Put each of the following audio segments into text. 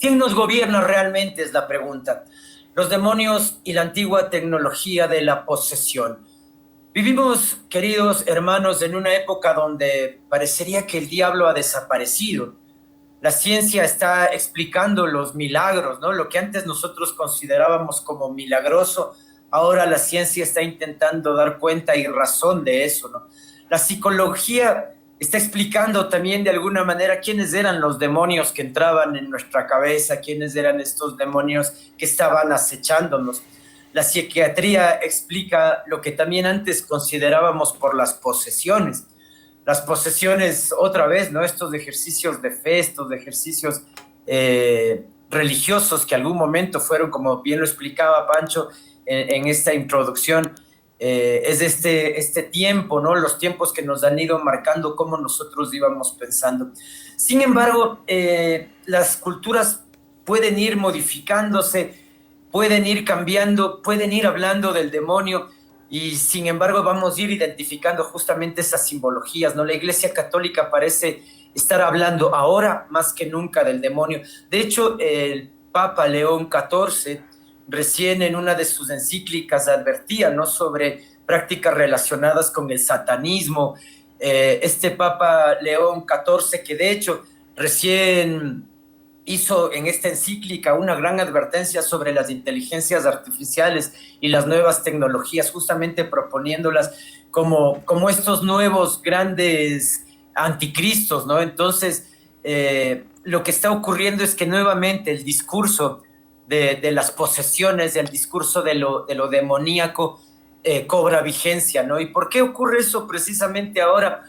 ¿Quién nos gobierna realmente? Es la pregunta. Los demonios y la antigua tecnología de la posesión. Vivimos, queridos hermanos, en una época donde parecería que el diablo ha desaparecido. La ciencia está explicando los milagros, ¿no? Lo que antes nosotros considerábamos como milagroso, ahora la ciencia está intentando dar cuenta y razón de eso, ¿no? La psicología está explicando también de alguna manera quiénes eran los demonios que entraban en nuestra cabeza, quiénes eran estos demonios que estaban acechándonos. La psiquiatría explica lo que también antes considerábamos por las posesiones otra vez, ¿no? Estos ejercicios de fe, estos ejercicios religiosos que algún momento fueron, como bien lo explicaba Pancho en esta introducción, es este tiempo, ¿no? Los tiempos que nos han ido marcando cómo nosotros íbamos pensando. Sin embargo, las culturas pueden ir modificándose, pueden ir cambiando, pueden ir hablando del demonio y sin embargo vamos a ir identificando justamente esas simbologías, ¿no? La Iglesia Católica parece estar hablando ahora más que nunca del demonio. De hecho, el Papa León XIV recién en una de sus encíclicas advertía, ¿no? Sobre prácticas relacionadas con el satanismo. Este Papa León XIV que de hecho recién hizo en esta encíclica una gran advertencia sobre las inteligencias artificiales y las nuevas tecnologías, justamente proponiéndolas como estos nuevos grandes anticristos, ¿no? Entonces, lo que está ocurriendo es que nuevamente el discurso de las posesiones, el discurso de lo demoníaco, cobra vigencia, ¿no? ¿Y por qué ocurre eso precisamente ahora?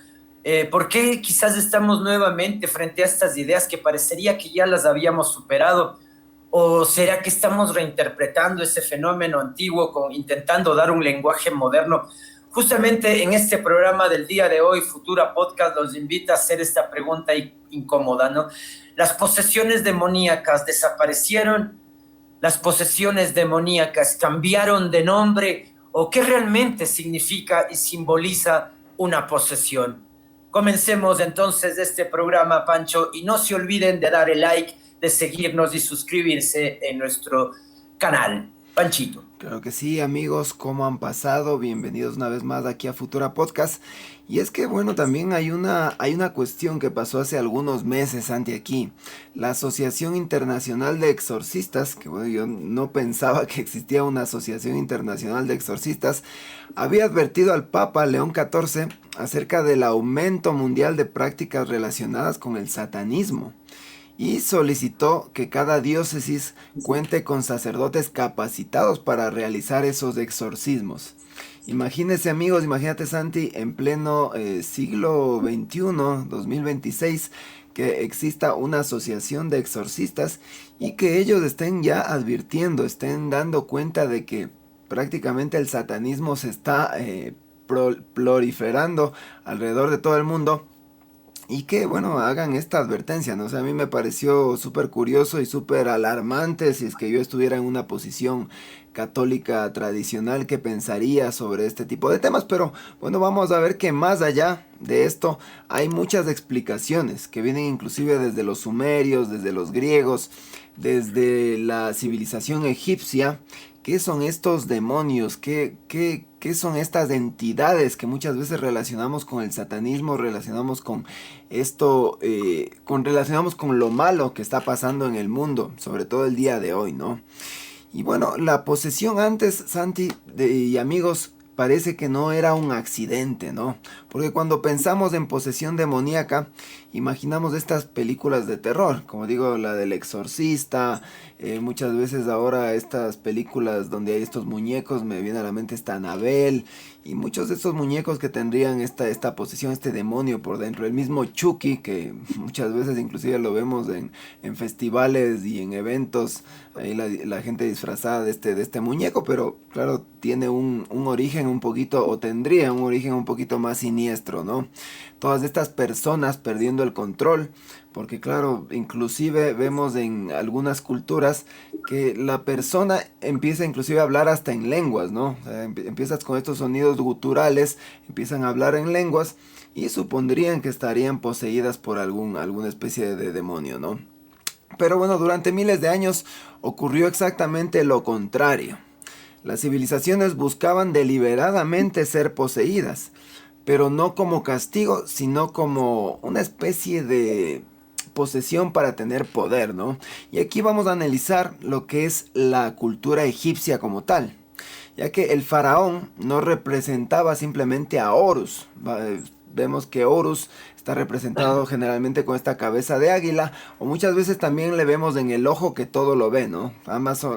¿Por qué quizás estamos nuevamente frente a estas ideas que parecería que ya las habíamos superado? ¿O será que estamos reinterpretando ese fenómeno antiguo, intentando dar un lenguaje moderno? Justamente en este programa del día de hoy, Futura Podcast, los invita a hacer esta pregunta incómoda, ¿no? ¿Las posesiones demoníacas desaparecieron? ¿Las posesiones demoníacas cambiaron de nombre? ¿O qué realmente significa y simboliza una posesión? Comencemos entonces este programa, Pancho, y no se olviden de dar el like, de seguirnos y suscribirse en nuestro canal. Panchito. Claro que sí, amigos, ¿cómo han pasado? Bienvenidos una vez más aquí a Futura Podcast. Y es que, bueno, también hay una cuestión que pasó hace algunos meses, Santi, aquí. La Asociación Internacional de Exorcistas, que bueno, yo no pensaba que existía una Asociación Internacional de Exorcistas, había advertido al Papa León XIV acerca del aumento mundial de prácticas relacionadas con el satanismo y solicitó que cada diócesis cuente con sacerdotes capacitados para realizar esos exorcismos. Imagínense, amigos, imagínate, Santi, en pleno siglo XXI, 2026, que exista una asociación de exorcistas y que ellos estén ya advirtiendo, estén dando cuenta de que prácticamente el satanismo se está proliferando alrededor de todo el mundo. Y que, bueno, hagan esta advertencia, ¿no? O sea, a mí me pareció súper curioso y súper alarmante si es que yo estuviera en una posición católica tradicional que pensaría sobre este tipo de temas. Pero, bueno, vamos a ver que más allá de esto hay muchas explicaciones que vienen inclusive desde los sumerios, desde los griegos, desde la civilización egipcia. ¿Qué son estos demonios? ¿Qué son estas entidades que muchas veces relacionamos con el satanismo, relacionamos con esto, relacionamos con lo malo que está pasando en el mundo, sobre todo el día de hoy, ¿no? Y bueno, la posesión antes, Santi y amigos, parece que no era un accidente, ¿no? Porque cuando pensamos en posesión demoníaca, imaginamos estas películas de terror, como digo, la del exorcista, muchas veces ahora estas películas donde hay estos muñecos, me viene a la mente esta Annabelle, y muchos de estos muñecos que tendrían esta posesión, este demonio por dentro, el mismo Chucky, que muchas veces inclusive lo vemos en festivales y en eventos, ahí la gente disfrazada de este muñeco, pero claro, tiene un origen un poquito, o tendría un origen un poquito más siniestro, ¿no? Todas estas personas perdiendo el control, porque claro, inclusive vemos en algunas culturas que la persona empieza inclusive a hablar hasta en lenguas, ¿no? O sea, empiezas con estos sonidos guturales, empiezan a hablar en lenguas y supondrían que estarían poseídas por alguna especie de demonio, ¿no? Pero bueno, durante miles de años ocurrió exactamente lo contrario. Las civilizaciones buscaban deliberadamente ser poseídas, pero no como castigo, sino como una especie de posesión para tener poder, ¿no? Y aquí vamos a analizar lo que es la cultura egipcia como tal, ya que el faraón no representaba simplemente a Horus. Vemos que Horus está representado generalmente con esta cabeza de águila, o muchas veces también le vemos en el ojo que todo lo ve, ¿no?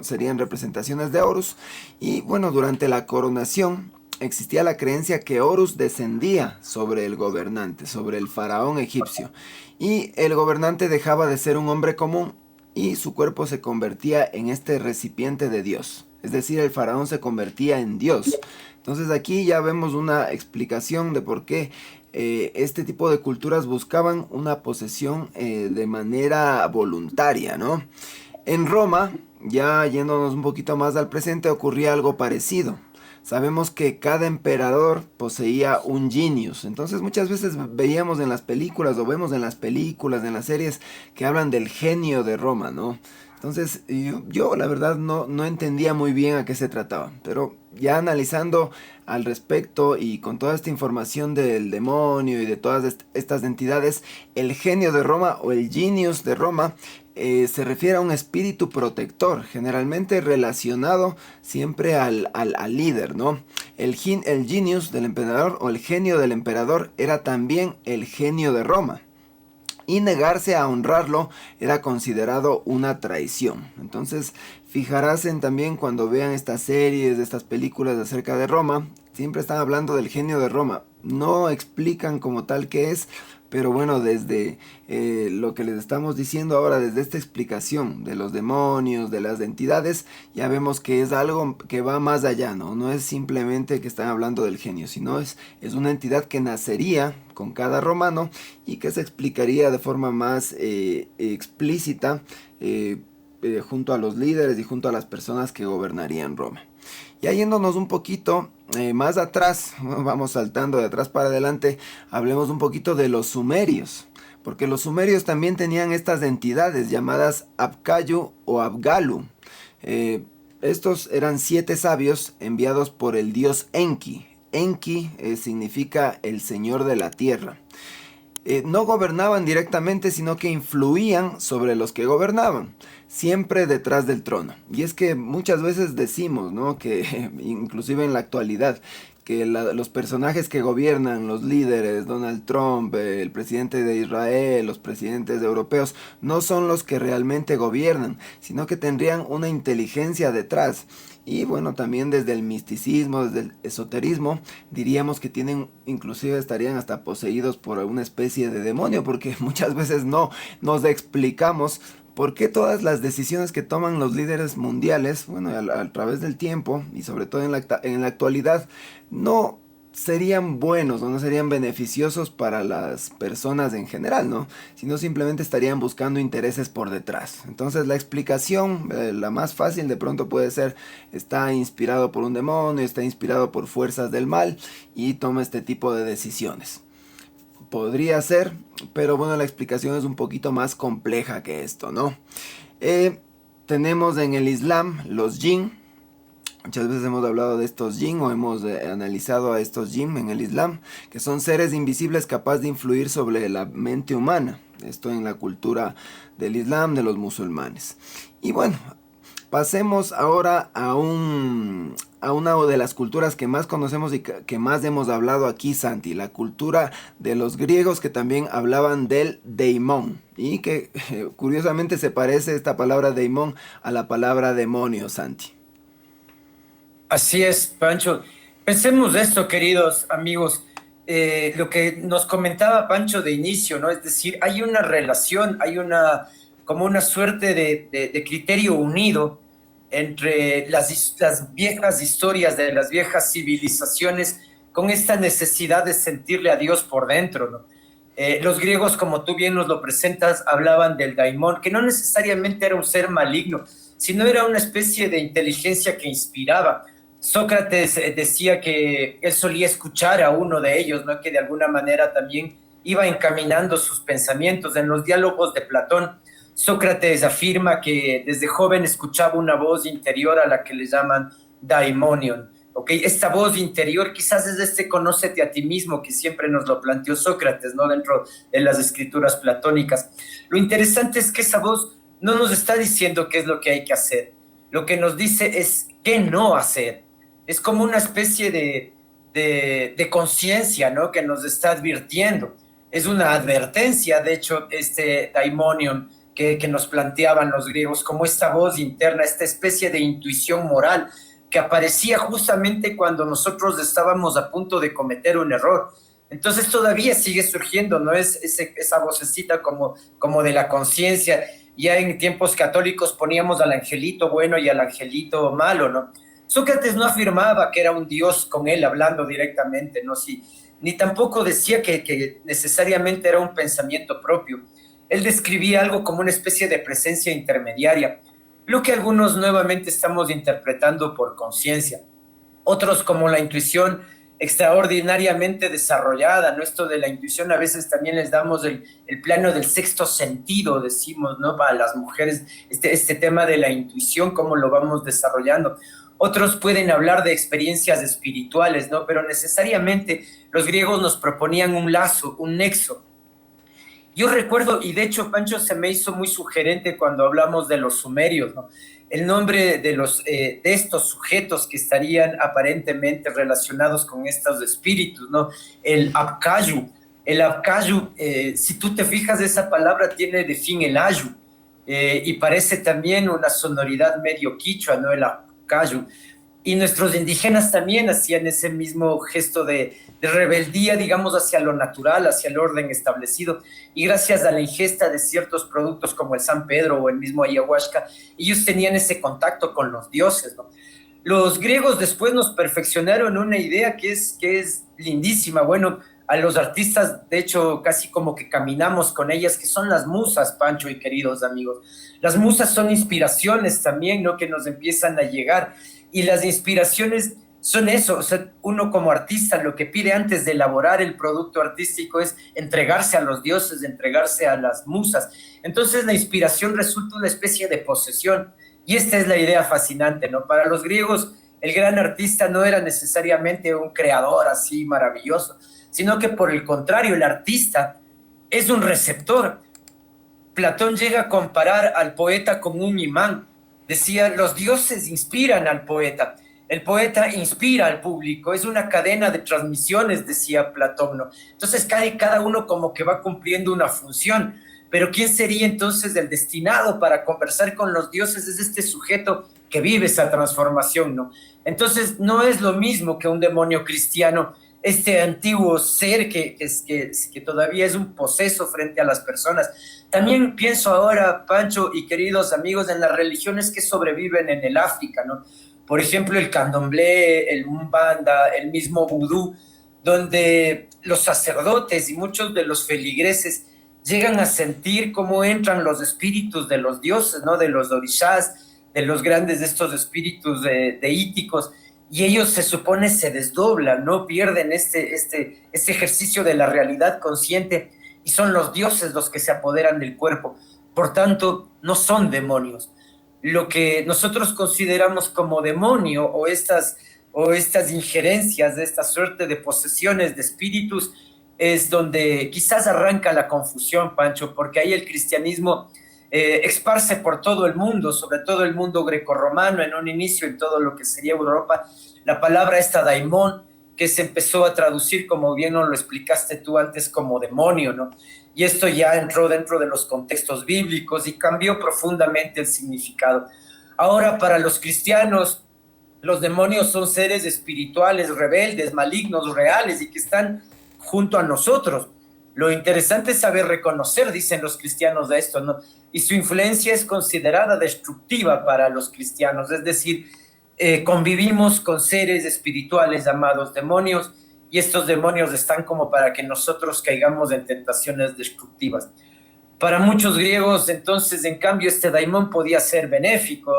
Serían representaciones de Horus. Y bueno, durante la coronación existía la creencia que Horus descendía sobre el gobernante, sobre el faraón egipcio, y el gobernante dejaba de ser un hombre común y su cuerpo se convertía en este recipiente de Dios. Es decir, el faraón se convertía en Dios. Entonces aquí ya vemos una explicación de por qué este tipo de culturas buscaban una posesión de manera voluntaria, ¿no? En Roma, ya yéndonos un poquito más al presente, ocurría algo parecido. Sabemos que cada emperador poseía un genius. Entonces muchas veces veíamos en las películas o vemos en las películas, en las series que hablan del genio de Roma, ¿no? Entonces yo la verdad no entendía muy bien a qué se trataba. Pero ya analizando al respecto y con toda esta información del demonio y de todas estas entidades, el genio de Roma o el genius de Roma se refiere a un espíritu protector, generalmente relacionado siempre al líder, ¿no? El genius del emperador o el genio del emperador era también el genio de Roma. Y negarse a honrarlo era considerado una traición. Entonces, fijarás en también cuando vean estas series, estas películas acerca de Roma, siempre están hablando del genio de Roma. No explican como tal qué es, pero bueno, desde lo que les estamos diciendo ahora, desde esta explicación de los demonios, de las entidades, ya vemos que es algo que va más allá, ¿no? No es simplemente que están hablando del genio, sino es una entidad que nacería con cada romano y que se explicaría de forma más explícita junto a los líderes y junto a las personas que gobernarían Roma. Ya yéndonos un poquito más atrás, vamos saltando de atrás para adelante, hablemos un poquito de los sumerios, porque los sumerios también tenían estas entidades llamadas Apkayu o Abgalu. Estos eran 7 sabios enviados por el dios Enki. Enki significa el señor de la tierra. No gobernaban directamente, sino que influían sobre los que gobernaban, siempre detrás del trono. Y es que muchas veces decimos, ¿no?, que inclusive en la actualidad, que los personajes que gobiernan, los líderes, Donald Trump, el presidente de Israel, los presidentes europeos, no son los que realmente gobiernan, sino que tendrían una inteligencia detrás. Y bueno, también desde el misticismo, desde el esoterismo, diríamos que tienen, inclusive estarían hasta poseídos por alguna especie de demonio, porque muchas veces no nos explicamos por qué todas las decisiones que toman los líderes mundiales, bueno, a través del tiempo y sobre todo en la actualidad, no serían buenos o no serían beneficiosos para las personas en general, ¿no? Sino simplemente estarían buscando intereses por detrás. Entonces la explicación, la más fácil de pronto puede ser, está inspirado por un demonio, está inspirado por fuerzas del mal y toma este tipo de decisiones. Podría ser, pero bueno, la explicación es un poquito más compleja que esto, ¿no? Tenemos en el Islam los jinn. Muchas veces hemos hablado de estos jinn o hemos analizado a estos jinn en el Islam, que son seres invisibles capaces de influir sobre la mente humana. Esto en la cultura del Islam, de los musulmanes. Y bueno, pasemos ahora a una de las culturas que más conocemos y que más hemos hablado aquí, Santi, la cultura de los griegos, que también hablaban del daimon y que curiosamente se parece esta palabra daimon a la palabra demonio, Santi. Así es, Pancho. Pensemos esto, queridos amigos. Lo que nos comentaba Pancho de inicio, ¿no? Es decir, hay una relación, hay como una suerte de criterio unido entre las viejas historias de las viejas civilizaciones con esta necesidad de sentirle a Dios por dentro, ¿no? Los griegos, como tú bien nos lo presentas, hablaban del daimón, que no necesariamente era un ser maligno, sino era una especie de inteligencia que inspiraba. Sócrates decía que él solía escuchar a uno de ellos, ¿no?, que de alguna manera también iba encaminando sus pensamientos. En los diálogos de Platón, Sócrates afirma que desde joven escuchaba una voz interior a la que le llaman daimonion. ¿Ok? Esta voz interior quizás es este conócete a ti mismo que siempre nos lo planteó Sócrates, ¿no? Dentro de las escrituras platónicas. Lo interesante es que esa voz no nos está diciendo qué es lo que hay que hacer. Lo que nos dice es qué no hacer. Es como una especie de conciencia, ¿no? Que nos está advirtiendo. Es una advertencia, de hecho, este daimonion que nos planteaban los griegos, como esta voz interna, esta especie de intuición moral que aparecía justamente cuando nosotros estábamos a punto de cometer un error. Entonces todavía sigue surgiendo, ¿no? Esa vocecita como de la conciencia. Ya en tiempos católicos poníamos al angelito bueno y al angelito malo, ¿no? Sócrates no afirmaba que era un dios con él hablando directamente, ¿no? Sí, ni tampoco decía que necesariamente era un pensamiento propio. Él describía algo como una especie de presencia intermediaria, lo que algunos nuevamente estamos interpretando por conciencia, otros como la intuición extraordinariamente desarrollada, ¿no? Esto de la intuición a veces también les damos el plano del sexto sentido, decimos, ¿no? Para las mujeres, este tema de la intuición, cómo lo vamos desarrollando. Otros pueden hablar de experiencias espirituales, ¿no? Pero necesariamente los griegos nos proponían un lazo, un nexo. Yo recuerdo, y de hecho, Pancho, se me hizo muy sugerente cuando hablamos de los sumerios, ¿no? El nombre de estos sujetos que estarían aparentemente relacionados con estos espíritus, ¿no? El Apkayu. El Apkayu, si tú te fijas, esa palabra tiene de fin el ayu, y parece también una sonoridad medio quichua, ¿no? El Apkayu. Y nuestros indígenas también hacían ese mismo gesto de rebeldía, digamos, hacia lo natural, hacia el orden establecido. Y gracias a la ingesta de ciertos productos como el San Pedro o el mismo ayahuasca, ellos tenían ese contacto con los dioses, ¿no? Los griegos después nos perfeccionaron una idea que es lindísima. Bueno, a los artistas, de hecho, casi como que caminamos con ellas, que son las musas, Pancho y queridos amigos. Las musas son inspiraciones también, ¿no? Que nos empiezan a llegar. Y las inspiraciones son eso, o sea, uno como artista lo que pide antes de elaborar el producto artístico es entregarse a los dioses, entregarse a las musas. Entonces la inspiración resulta una especie de posesión. Y esta es la idea fascinante, ¿no? Para los griegos, el gran artista no era necesariamente un creador así maravilloso, sino que por el contrario, el artista es un receptor. Platón llega a comparar al poeta con un imán. Decía, los dioses inspiran al poeta, el poeta inspira al público, es una cadena de transmisiones, decía Platón, ¿no? Entonces cada uno como que va cumpliendo una función, pero ¿quién sería entonces el destinado para conversar con los dioses? Es este sujeto que vive esa transformación, ¿no? Entonces no es lo mismo que un demonio cristiano, este antiguo ser que todavía es un poseso frente a las personas. También pienso ahora, Pancho y queridos amigos, en las religiones que sobreviven en el África, ¿no? Por ejemplo, el candomblé, el umbanda, el mismo vudú, donde los sacerdotes y muchos de los feligreses llegan a sentir cómo entran los espíritus de los dioses, ¿no? De los orishás, de los grandes de estos espíritus deíticos, y ellos se supone se desdoblan, ¿no? Pierden este ejercicio de la realidad consciente y son los dioses los que se apoderan del cuerpo. Por tanto, no son demonios. Lo que nosotros consideramos como demonio o estas injerencias de esta suerte de posesiones de espíritus es donde quizás arranca la confusión, Pancho, porque ahí el cristianismo esparce por todo el mundo, sobre todo el mundo grecorromano, en un inicio en todo lo que sería Europa, la palabra esta daimón, que se empezó a traducir, como bien nos lo explicaste tú antes, como demonio, ¿no? Y esto ya entró dentro de los contextos bíblicos y cambió profundamente el significado. Ahora, para los cristianos, los demonios son seres espirituales, rebeldes, malignos, reales y que están junto a nosotros. Lo interesante es saber reconocer, dicen los cristianos, de esto, ¿no? Y su influencia es considerada destructiva para los cristianos, es decir, convivimos con seres espirituales llamados demonios y estos demonios están como para que nosotros caigamos en tentaciones destructivas. Para muchos griegos, entonces, en cambio, este daimón podía ser benéfico,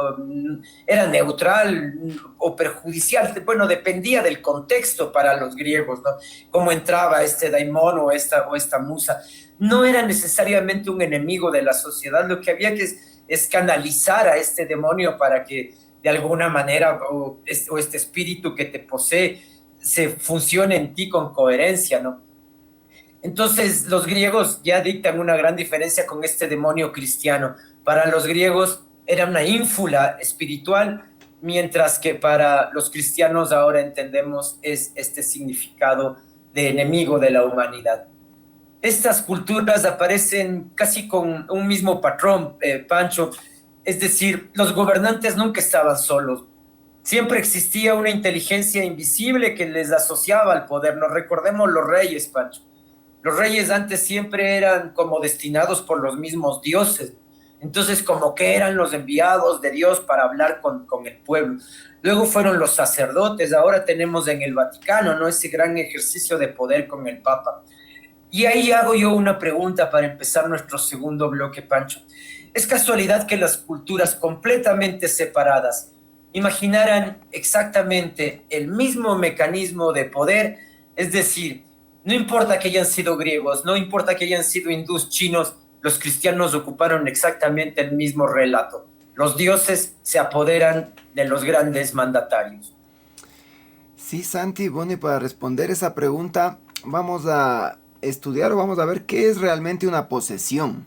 era neutral o perjudicial. Bueno, dependía del contexto para los griegos, ¿no? Cómo entraba este daimón o esta musa. No era necesariamente un enemigo de la sociedad, lo que había que es canalizar a este demonio para que de alguna manera o este espíritu que te posee se funcione en ti con coherencia, ¿no? Entonces, los griegos ya dictan una gran diferencia con este demonio cristiano. Para los griegos era una ínfula espiritual, mientras que para los cristianos ahora entendemos es este significado de enemigo de la humanidad. Estas culturas aparecen casi con un mismo patrón, Pancho, es decir, los gobernantes nunca estaban solos. Siempre existía una inteligencia invisible que les asociaba al poder. Nos recordemos los reyes, Pancho. Los reyes antes siempre eran como destinados por los mismos dioses. Entonces, como que eran los enviados de Dios para hablar con el pueblo. Luego fueron los sacerdotes, ahora tenemos en el Vaticano, ¿no? Ese gran ejercicio de poder con el Papa. Y ahí hago yo una pregunta para empezar nuestro segundo bloque, Pancho. ¿Es casualidad que las culturas completamente separadas imaginaran exactamente el mismo mecanismo de poder? Es decir, no importa que hayan sido griegos, no importa que hayan sido hindús, chinos, los cristianos ocuparon exactamente el mismo relato. Los dioses se apoderan de los grandes mandatarios. Sí, Santi, bueno, y para responder esa pregunta, vamos a estudiar o vamos a ver qué es realmente una posesión.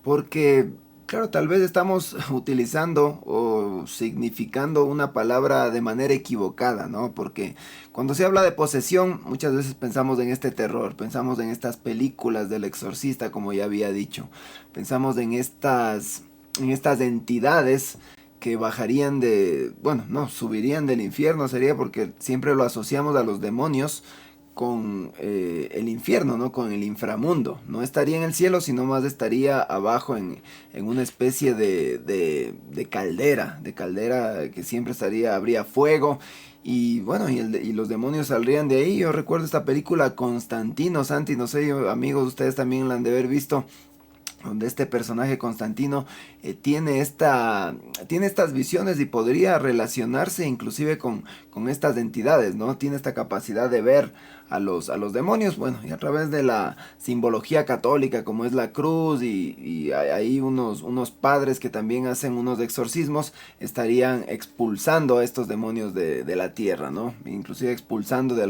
Porque, claro, tal vez estamos utilizando o significando una palabra de manera equivocada, ¿no? Porque cuando se habla de posesión, muchas veces pensamos en este terror, pensamos en estas películas del exorcista, como ya había dicho. Pensamos en estas entidades que bajarían de, bueno, no, subirían del infierno, sería porque siempre lo asociamos a los demonios con el infierno, ¿no? Con el inframundo. No estaría en el cielo, sino más estaría abajo en una especie de caldera que siempre habría fuego. Y bueno, y los demonios saldrían de ahí. Yo recuerdo esta película Constantino, Santi, no sé, amigos, ustedes también la han de haber visto, donde este personaje Constantino tiene estas visiones y podría relacionarse inclusive con estas entidades, ¿no? Tiene esta capacidad de ver a los demonios, bueno, y a través de la simbología católica, como es la cruz, y hay unos padres que también hacen unos exorcismos, estarían expulsando a estos demonios de la tierra, ¿no? Inclusive expulsando de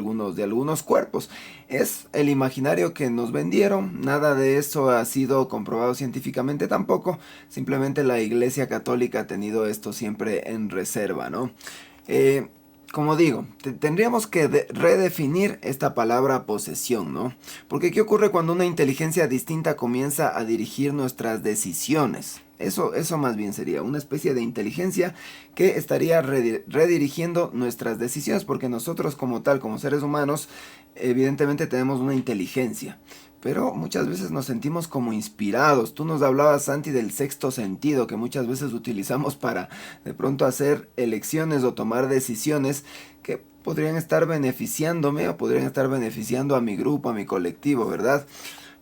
algunos cuerpos. Es el imaginario que nos vendieron, nada de eso ha sido comprobado científicamente tampoco, simplemente la Iglesia Católica ha tenido esto siempre en reserva, ¿no? Como digo, tendríamos que redefinir esta palabra posesión, ¿no? Porque ¿qué ocurre cuando una inteligencia distinta comienza a dirigir nuestras decisiones? Eso más bien sería una especie de inteligencia que estaría redirigiendo nuestras decisiones, porque nosotros como tal, como seres humanos, evidentemente tenemos una inteligencia, pero muchas veces nos sentimos como inspirados. Tú nos hablabas, Santi, del sexto sentido que muchas veces utilizamos para de pronto hacer elecciones o tomar decisiones que podrían estar beneficiándome o podrían estar beneficiando a mi grupo, a mi colectivo, ¿verdad?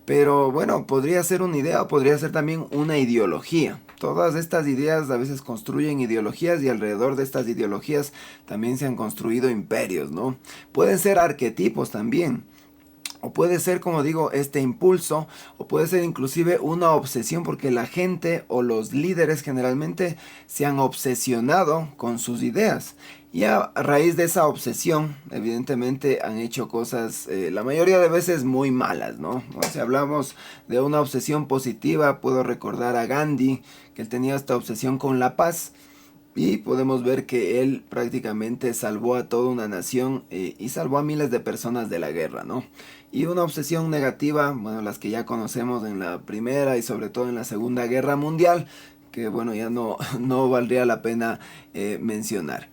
Pero bueno, podría ser una idea o podría ser también una ideología. Todas estas ideas a veces construyen ideologías y alrededor de estas ideologías también se han construido imperios, ¿no? Pueden ser arquetipos también. O puede ser, como digo, este impulso, o puede ser inclusive una obsesión, porque la gente o los líderes generalmente se han obsesionado con sus ideas. Y a raíz de esa obsesión, evidentemente han hecho cosas, la mayoría de veces muy malas, ¿no? Si hablamos de una obsesión positiva, puedo recordar a Gandhi, que él tenía esta obsesión con la paz. Y podemos ver que él prácticamente salvó a toda una nación y salvó a miles de personas de la guerra, ¿no? Y una obsesión negativa, bueno, las que ya conocemos en la Primera y sobre todo en la Segunda Guerra Mundial, que bueno, ya no valdría la pena mencionar.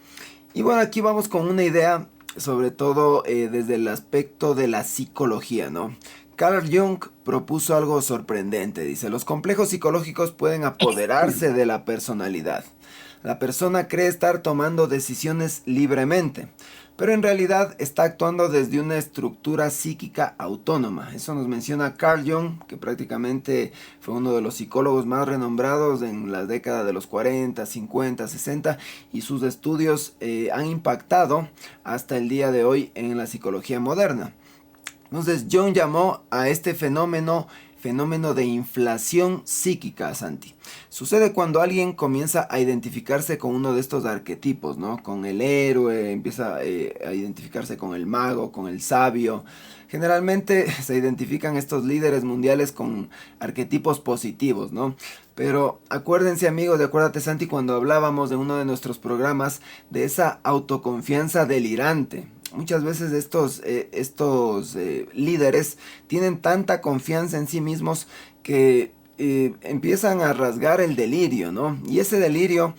Y bueno, aquí vamos con una idea, sobre todo desde el aspecto de la psicología, ¿no? Carl Jung propuso algo sorprendente, dice: los complejos psicológicos pueden apoderarse de la personalidad. La persona cree estar tomando decisiones libremente. pero en realidad está actuando desde una estructura psíquica autónoma. Eso nos menciona Carl Jung, que prácticamente fue uno de los psicólogos más renombrados en la década de los 40, 50, 60, y sus estudios han impactado hasta el día de hoy en la psicología moderna. Entonces Jung llamó a este fenómeno de inflación psíquica, Santi. Sucede cuando alguien comienza a identificarse con uno de estos arquetipos, ¿no? Con el héroe, empieza a identificarse con el mago, con el sabio. Generalmente se identifican estos líderes mundiales con arquetipos positivos, ¿no? Pero acuérdense, amigos, y acuérdate, Santi, cuando hablábamos de uno de nuestros programas de esa autoconfianza delirante. Muchas veces estos líderes tienen tanta confianza en sí mismos que empiezan a rasgar el delirio, ¿no? Y ese delirio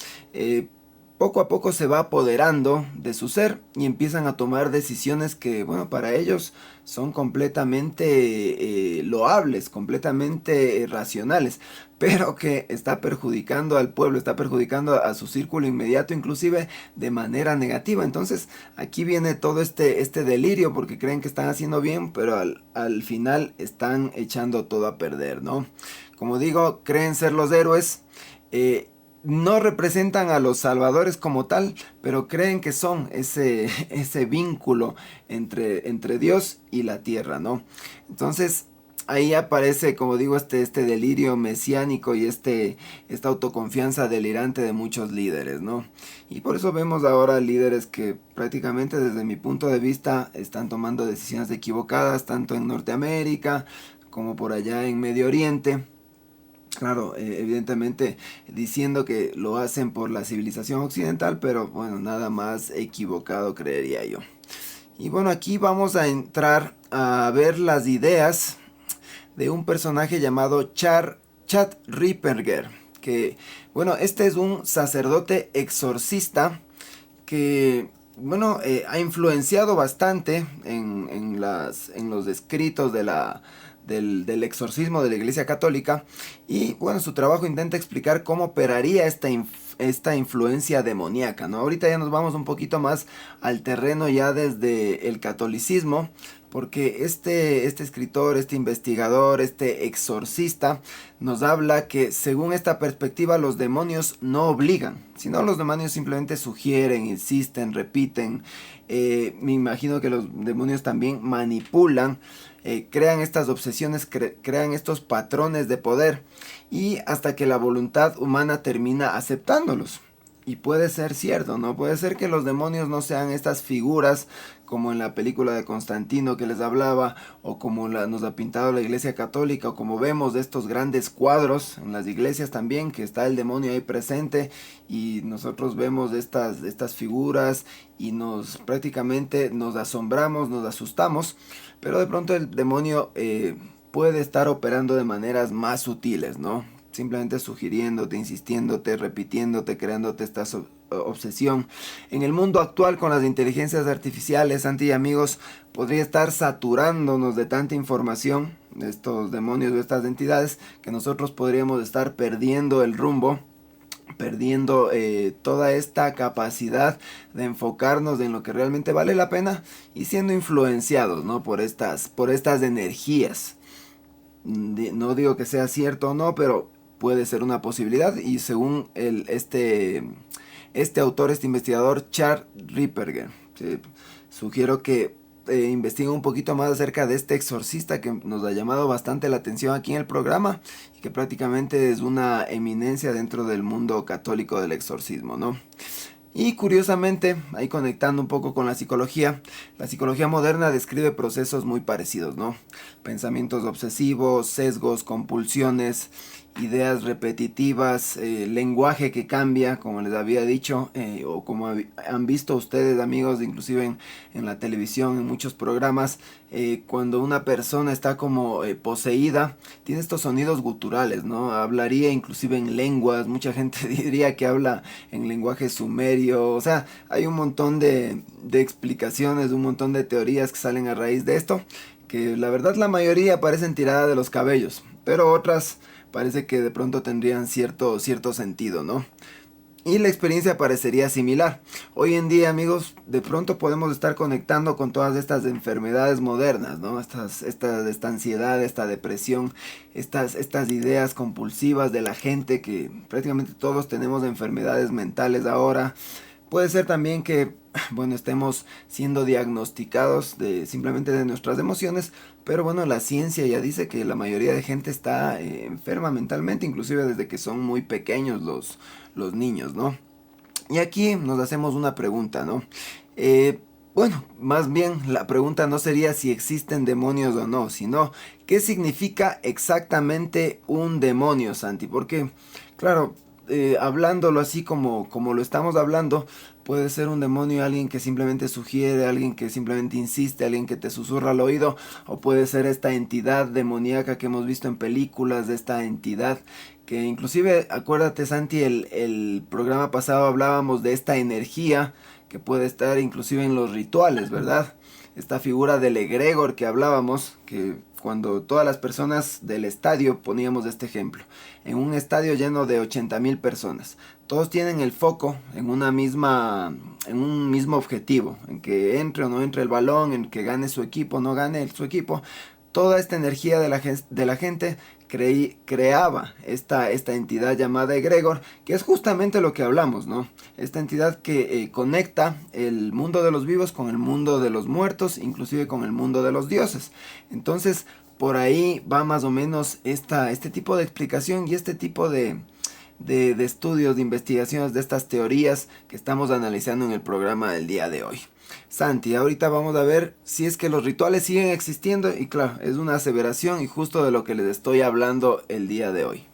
poco a poco se va apoderando de su ser y empiezan a tomar decisiones que, bueno, para ellos son completamente loables, completamente racionales, pero que está perjudicando al pueblo, está perjudicando a su círculo inmediato, inclusive de manera negativa. Entonces aquí viene todo este delirio porque creen que están haciendo bien, pero al final están echando todo a perder, ¿no? Como digo, creen ser los héroes. No representan a los salvadores como tal, pero creen que son ese vínculo entre Dios y la tierra, ¿no? Entonces ahí aparece, como digo, este delirio mesiánico y esta autoconfianza delirante de muchos líderes, ¿no? Y por eso vemos ahora líderes que prácticamente desde mi punto de vista están tomando decisiones equivocadas, tanto en Norteamérica como por allá en Medio Oriente. Claro, evidentemente diciendo que lo hacen por la civilización occidental, pero bueno, nada más equivocado creería yo. Y bueno, aquí vamos a entrar a ver las ideas de un personaje llamado Chad Ripperger, que bueno, este es un sacerdote exorcista que bueno, ha influenciado bastante en los escritos del exorcismo de la Iglesia Católica, y bueno, su trabajo intenta explicar cómo operaría esta influencia demoníaca, ¿no? Ahorita ya nos vamos un poquito más al terreno ya desde el catolicismo, porque este escritor, este investigador, este exorcista nos habla que según esta perspectiva los demonios no obligan, sino los demonios simplemente sugieren, insisten, repiten. Me imagino que los demonios también manipulan, crean estas obsesiones, crean estos patrones de poder, y hasta que la voluntad humana termina aceptándolos. Y puede ser cierto, ¿no? Puede ser que los demonios no sean estas figuras como en la película de Constantino que les hablaba, o como nos ha pintado la Iglesia Católica, o como vemos de estos grandes cuadros en las iglesias también, que está el demonio ahí presente, y nosotros vemos estas figuras y prácticamente nos asombramos, nos asustamos, pero de pronto el demonio puede estar operando de maneras más sutiles, ¿no? Simplemente sugiriéndote, insistiéndote, repitiéndote, creándote esta obsesión. En el mundo actual con las inteligencias artificiales, Santi y amigos, podría estar saturándonos de tanta información de estos demonios, de estas entidades, que nosotros podríamos estar perdiendo el rumbo, perdiendo toda esta capacidad de enfocarnos en lo que realmente vale la pena, y siendo influenciados, ¿no? por estas energías. No digo que sea cierto o no, pero puede ser una posibilidad, y según este autor, este investigador, Chad Ripperger, sugiero que investiguen un poquito más acerca de este exorcista que nos ha llamado bastante la atención aquí en el programa, y que prácticamente es una eminencia dentro del mundo católico del exorcismo, ¿no? Y curiosamente, ahí conectando un poco con la psicología moderna describe procesos muy parecidos, ¿no? Pensamientos obsesivos, sesgos, compulsiones, ideas repetitivas, lenguaje que cambia, como les había dicho, o como han visto ustedes, amigos, inclusive en la televisión, en muchos programas, cuando una persona está como poseída, tiene estos sonidos guturales, ¿no? Hablaría inclusive en lenguas, mucha gente diría que habla en lenguaje sumerio. O sea, hay un montón de explicaciones, un montón de teorías que salen a raíz de esto, que la verdad la mayoría parecen tiradas de los cabellos, pero otras parece que de pronto tendrían cierto sentido, ¿no? Y la experiencia parecería similar. hoy en día, amigos, de pronto podemos estar conectando con todas estas enfermedades modernas, ¿no? Esta ansiedad, esta depresión, estas ideas compulsivas de la gente, que prácticamente todos tenemos enfermedades mentales ahora. Puede ser también que, bueno, estemos siendo diagnosticados simplemente de nuestras emociones, pero bueno, la ciencia ya dice que la mayoría de gente está enferma mentalmente, inclusive desde que son muy pequeños los niños, ¿no? Y aquí nos hacemos una pregunta, ¿no? Bueno, más bien la pregunta no sería si existen demonios o no, sino ¿qué significa exactamente un demonio, Santi? Porque, claro, hablándolo así como lo estamos hablando, puede ser un demonio alguien que simplemente sugiere, alguien que simplemente insiste, alguien que te susurra al oído, o puede ser esta entidad demoníaca que hemos visto en películas, de esta entidad que inclusive, acuérdate, Santi, el programa pasado hablábamos de esta energía que puede estar inclusive en los rituales, ¿verdad? Esta figura del egregor que hablábamos, que cuando todas las personas del estadio, poníamos este ejemplo, en un estadio lleno de 80,000 personas, todos tienen el foco en en un mismo objetivo, en que entre o no entre el balón, en que gane su equipo o no gane su equipo. Toda esta energía de la gente creaba esta entidad llamada egregor, que es justamente lo que hablamos, ¿no? Esta entidad que conecta el mundo de los vivos con el mundo de los muertos, inclusive con el mundo de los dioses. Entonces, por ahí va más o menos este tipo de explicación y este tipo de estudios, de investigaciones, de estas teorías que estamos analizando en el programa del día de hoy. Santi, ahorita vamos a ver si es que los rituales siguen existiendo, y claro, es una aseveración y justo de lo que les estoy hablando el día de hoy.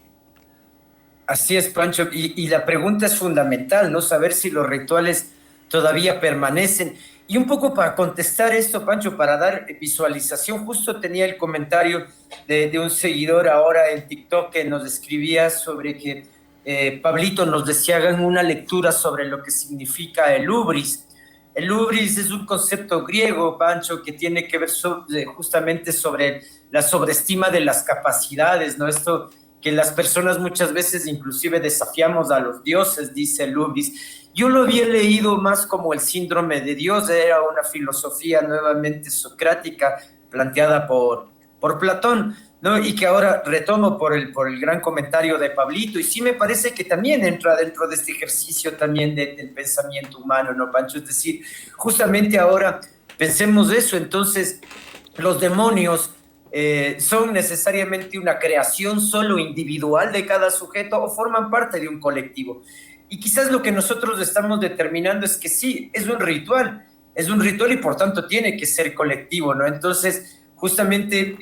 Así es, Pancho, y la pregunta es fundamental, ¿no? Saber si los rituales todavía permanecen. Y un poco para contestar esto, Pancho, para dar visualización, justo tenía el comentario de un seguidor ahora en TikTok que nos escribía sobre que Pablito nos decía, hagan una lectura sobre lo que significa el hubris. El hubris es un concepto griego, Pancho, que tiene que ver justamente sobre la sobreestima de las capacidades, ¿no? Esto que las personas muchas veces inclusive desafiamos a los dioses, dice el hubris. Yo lo había leído más como el síndrome de Dios, era una filosofía nuevamente socrática planteada por Platón, ¿no? Y que ahora retomo por el gran comentario de Pablito, y sí me parece que también entra dentro de este ejercicio también del pensamiento humano, ¿no, Pancho? Es decir, justamente ahora pensemos eso, entonces los demonios son necesariamente una creación solo individual de cada sujeto o forman parte de un colectivo. Y quizás lo que nosotros estamos determinando es que sí, es un ritual y por tanto tiene que ser colectivo, ¿no? Entonces, justamente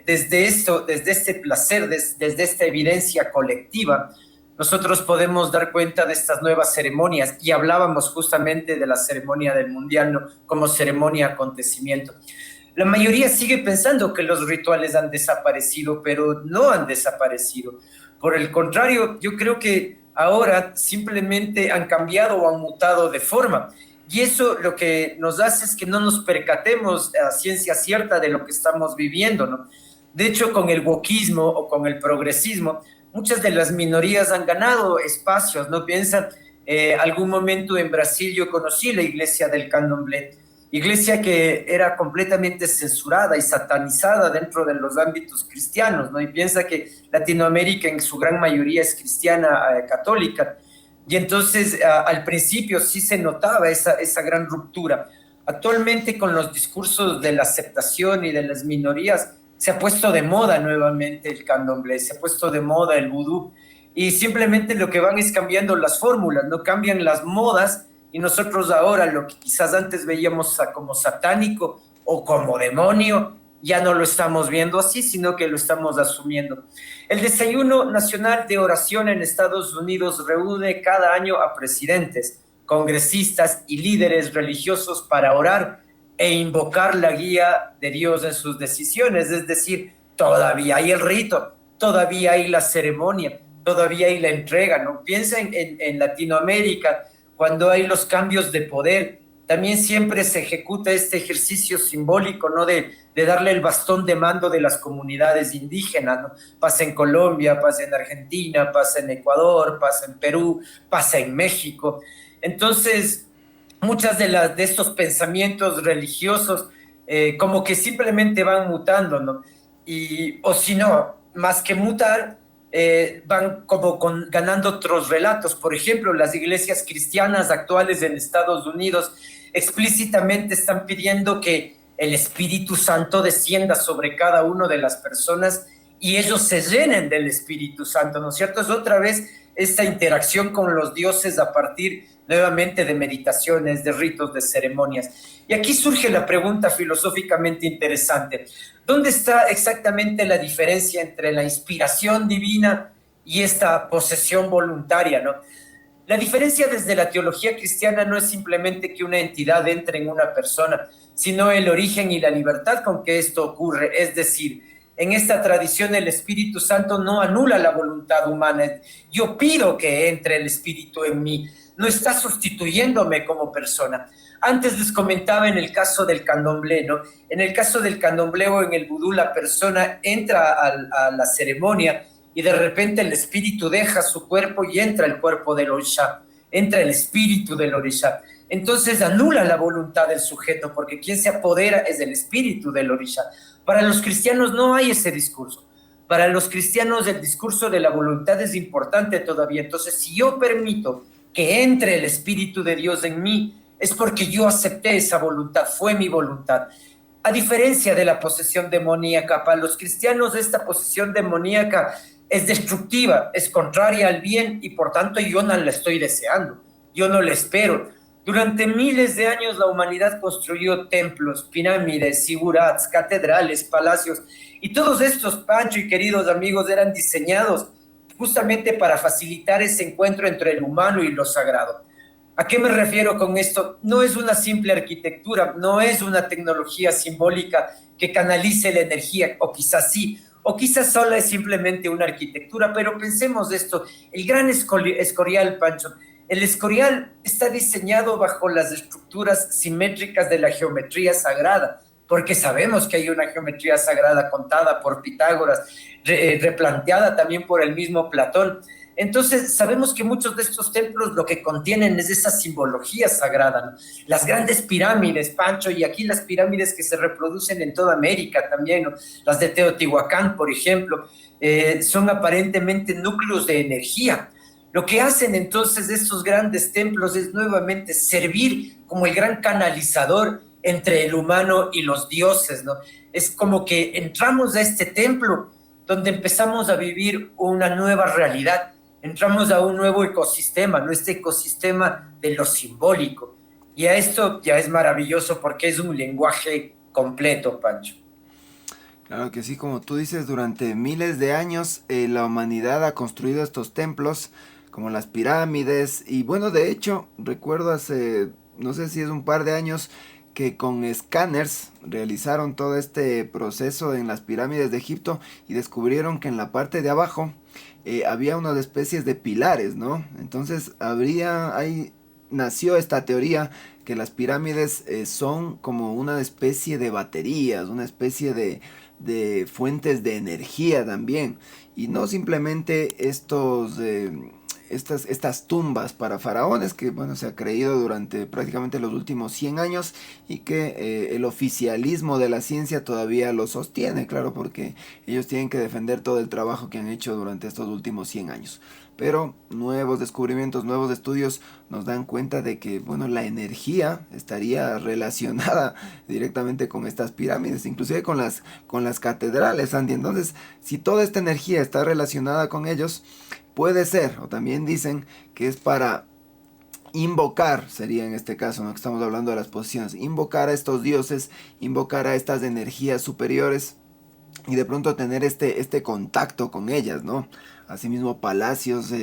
desde esto, desde este placer, desde esta evidencia colectiva, nosotros podemos dar cuenta de estas nuevas ceremonias, y hablábamos justamente de la ceremonia del Mundial, ¿no? Como ceremonia acontecimiento. La mayoría sigue pensando que los rituales han desaparecido, pero no han desaparecido. Por el contrario, yo creo que ahora simplemente han cambiado o han mutado de forma. Y eso lo que nos hace es que no nos percatemos a ciencia cierta de lo que estamos viviendo, ¿no? De hecho, con el wokismo o con el progresismo, muchas de las minorías han ganado espacios, ¿no? Piensan, algún momento en Brasil yo conocí la iglesia del Candomblé, iglesia que era completamente censurada y satanizada dentro de los ámbitos cristianos, ¿no? Y piensa que Latinoamérica en su gran mayoría es cristiana, católica, y entonces al principio sí se notaba esa gran ruptura. Actualmente con los discursos de la aceptación y de las minorías se ha puesto de moda nuevamente el candomblé, se ha puesto de moda el vudú, y simplemente lo que van es cambiando las fórmulas, no cambian las modas, y nosotros ahora lo que quizás antes veíamos como satánico o como demonio, ya no lo estamos viendo así, sino que lo estamos asumiendo. El Desayuno Nacional de Oración en Estados Unidos reúne cada año a presidentes, congresistas y líderes religiosos para orar e invocar la guía de Dios en sus decisiones. Es decir, todavía hay el rito, todavía hay la ceremonia, todavía hay la entrega, ¿no? Piensa en Latinoamérica, cuando hay los cambios de poder, también siempre se ejecuta este ejercicio simbólico, ¿no? De darle el bastón de mando de las comunidades indígenas, ¿no? Pasa en Colombia, pasa en Argentina, pasa en Ecuador, pasa en Perú, pasa en México. Entonces, muchas de estos pensamientos religiosos como que simplemente van mutando, ¿no? Y, o si no, más que mutar, van como ganando otros relatos. Por ejemplo, las iglesias cristianas actuales en Estados Unidos explícitamente están pidiendo que el Espíritu Santo descienda sobre cada una de las personas y ellos se llenen del Espíritu Santo, ¿no es cierto? Es otra vez esta interacción con los dioses a partir nuevamente de meditaciones, de ritos, de ceremonias. Y aquí surge la pregunta filosóficamente interesante. ¿Dónde está exactamente la diferencia entre la inspiración divina y esta posesión voluntaria, ¿no? La diferencia desde la teología cristiana no es simplemente que una entidad entre en una persona, sino el origen y la libertad con que esto ocurre. Es decir, en esta tradición el Espíritu Santo no anula la voluntad humana. Yo pido que entre el Espíritu en mí, no está sustituyéndome como persona. Antes les comentaba en el caso del candomblé, ¿no? En el caso del candomblé o en el vudú, la persona entra a la ceremonia y de repente el espíritu deja su cuerpo y entra el cuerpo del orisha, entra el espíritu del orisha. Entonces anula la voluntad del sujeto, porque quien se apodera es el espíritu del orisha. Para los cristianos no hay ese discurso. Para los cristianos el discurso de la voluntad es importante todavía. Entonces, si yo permito que entre el espíritu de Dios en mí, es porque yo acepté esa voluntad, fue mi voluntad. A diferencia de la posesión demoníaca, para los cristianos esta posesión demoníaca es destructiva, es contraria al bien y por tanto yo no la estoy deseando, yo no la espero. Durante miles de años la humanidad construyó templos, pirámides, zigurats, catedrales, palacios y todos estos, Pancho y queridos amigos, eran diseñados justamente para facilitar ese encuentro entre el humano y lo sagrado. ¿A qué me refiero con esto? No es una simple arquitectura, no es una tecnología simbólica que canalice la energía, o quizás sí, o quizás solo es simplemente una arquitectura, pero pensemos esto, el gran Escorial, Pancho, el Escorial está diseñado bajo las estructuras simétricas de la geometría sagrada, porque sabemos que hay una geometría sagrada contada por Pitágoras, replanteada también por el mismo Platón. Entonces, sabemos que muchos de estos templos lo que contienen es esa simbología sagrada, ¿no? Las grandes pirámides, Pancho, y aquí las pirámides que se reproducen en toda América también, ¿no? Las de Teotihuacán, por ejemplo, son aparentemente núcleos de energía. Lo que hacen entonces estos grandes templos es nuevamente servir como el gran canalizador entre el humano y los dioses, ¿no? Es como que entramos a este templo donde empezamos a vivir una nueva realidad, entramos a un nuevo ecosistema, ¿no? Este ecosistema de lo simbólico. Y a esto ya es maravilloso porque es un lenguaje completo, Pancho. Claro que sí, como tú dices, durante miles de años la humanidad ha construido estos templos como las pirámides y bueno, de hecho, recuerdo hace, no sé si es un par de años, que con escáneres realizaron todo este proceso en las pirámides de Egipto y descubrieron que en la parte de abajo había unas especies de pilares, ¿no? Entonces ahí nació esta teoría que las pirámides son como una especie de baterías, una especie de fuentes de energía también. Y no simplemente estas tumbas para faraones que bueno se ha creído durante prácticamente los últimos 100 años y que el oficialismo de la ciencia todavía lo sostiene, claro, porque ellos tienen que defender todo el trabajo que han hecho durante estos últimos 100 años. Pero nuevos descubrimientos, nuevos estudios nos dan cuenta de que bueno, la energía estaría relacionada directamente con estas pirámides, inclusive con las catedrales, Andy. Entonces, si toda esta energía está relacionada con ellos, puede ser, o también dicen que es para invocar, sería en este caso, ¿no? Que estamos hablando de las posiciones, invocar a estos dioses, invocar a estas energías superiores y de pronto tener este contacto con ellas, ¿no? Asimismo palacios,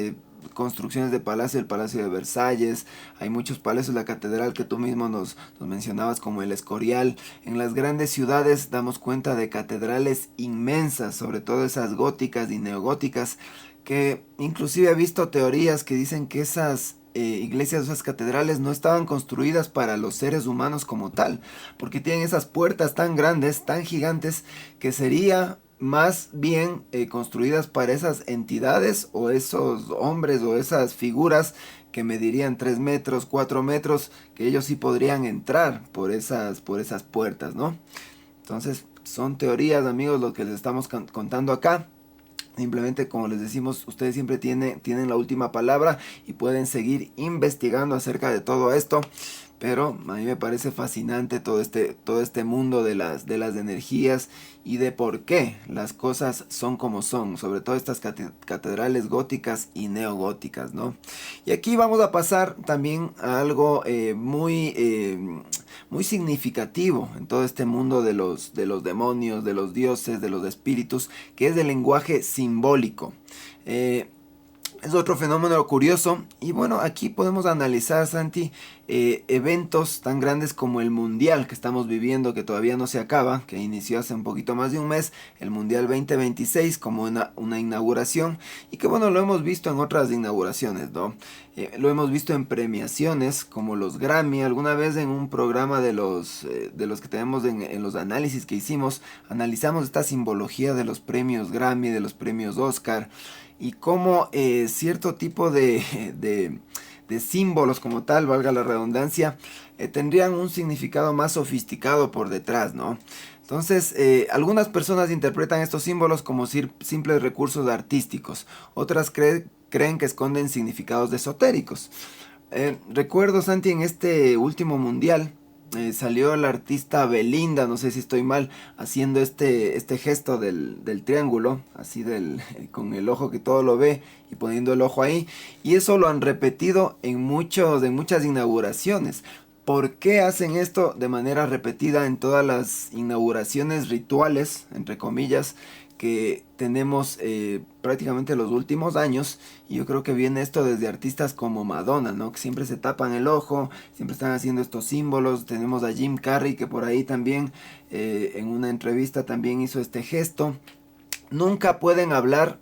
construcciones de palacio, el Palacio de Versalles, hay muchos palacios, la catedral que tú mismo nos mencionabas como el Escorial. En las grandes ciudades damos cuenta de catedrales inmensas, sobre todo esas góticas y neogóticas, que inclusive he visto teorías que dicen que esas iglesias, esas catedrales no estaban construidas para los seres humanos como tal, porque tienen esas puertas tan grandes, tan gigantes, que sería más bien construidas para esas entidades o esos hombres o esas figuras que medirían 3 metros, 4 metros, que ellos sí podrían entrar por esas puertas, ¿no? Entonces, son teorías, amigos, lo que les estamos contando acá. Simplemente, como les decimos, ustedes siempre tienen la última palabra y pueden seguir investigando acerca de todo esto. Pero a mí me parece fascinante todo este mundo de las energías y de por qué las cosas son como son, sobre todo estas catedrales góticas y neogóticas, ¿no? Y aquí vamos a pasar también a algo muy significativo en todo este mundo de los demonios, de los dioses, de los espíritus, que es el lenguaje simbólico. Es otro fenómeno curioso. Y bueno, aquí podemos analizar, Santi, eventos tan grandes como el Mundial que estamos viviendo, que todavía no se acaba, que inició hace un poquito más de un mes, el Mundial 2026 como una inauguración, y que bueno, lo hemos visto en otras inauguraciones, ¿no? Lo hemos visto en premiaciones como los Grammy. Alguna vez en un programa de los que tenemos en los análisis que hicimos, analizamos esta simbología de los premios Grammy, de los premios Oscar, y cómo cierto tipo de símbolos como tal, valga la redundancia, tendrían un significado más sofisticado por detrás, ¿no? Entonces, algunas personas interpretan estos símbolos como simples recursos artísticos, otras creen que esconden significados esotéricos. Recuerdo, Santi, en este último mundial, salió la artista Belinda, no sé si estoy mal, haciendo este gesto del triángulo, así con el ojo que todo lo ve y poniendo el ojo ahí, y eso lo han repetido en muchas inauguraciones. ¿Por qué hacen esto de manera repetida en todas las inauguraciones rituales, entre comillas, que tenemos prácticamente los últimos años? Y yo creo que viene esto desde artistas como Madonna, ¿no? Que siempre se tapan el ojo, siempre están haciendo estos símbolos. Tenemos a Jim Carrey, que por ahí también en una entrevista también hizo este gesto. Nunca pueden hablar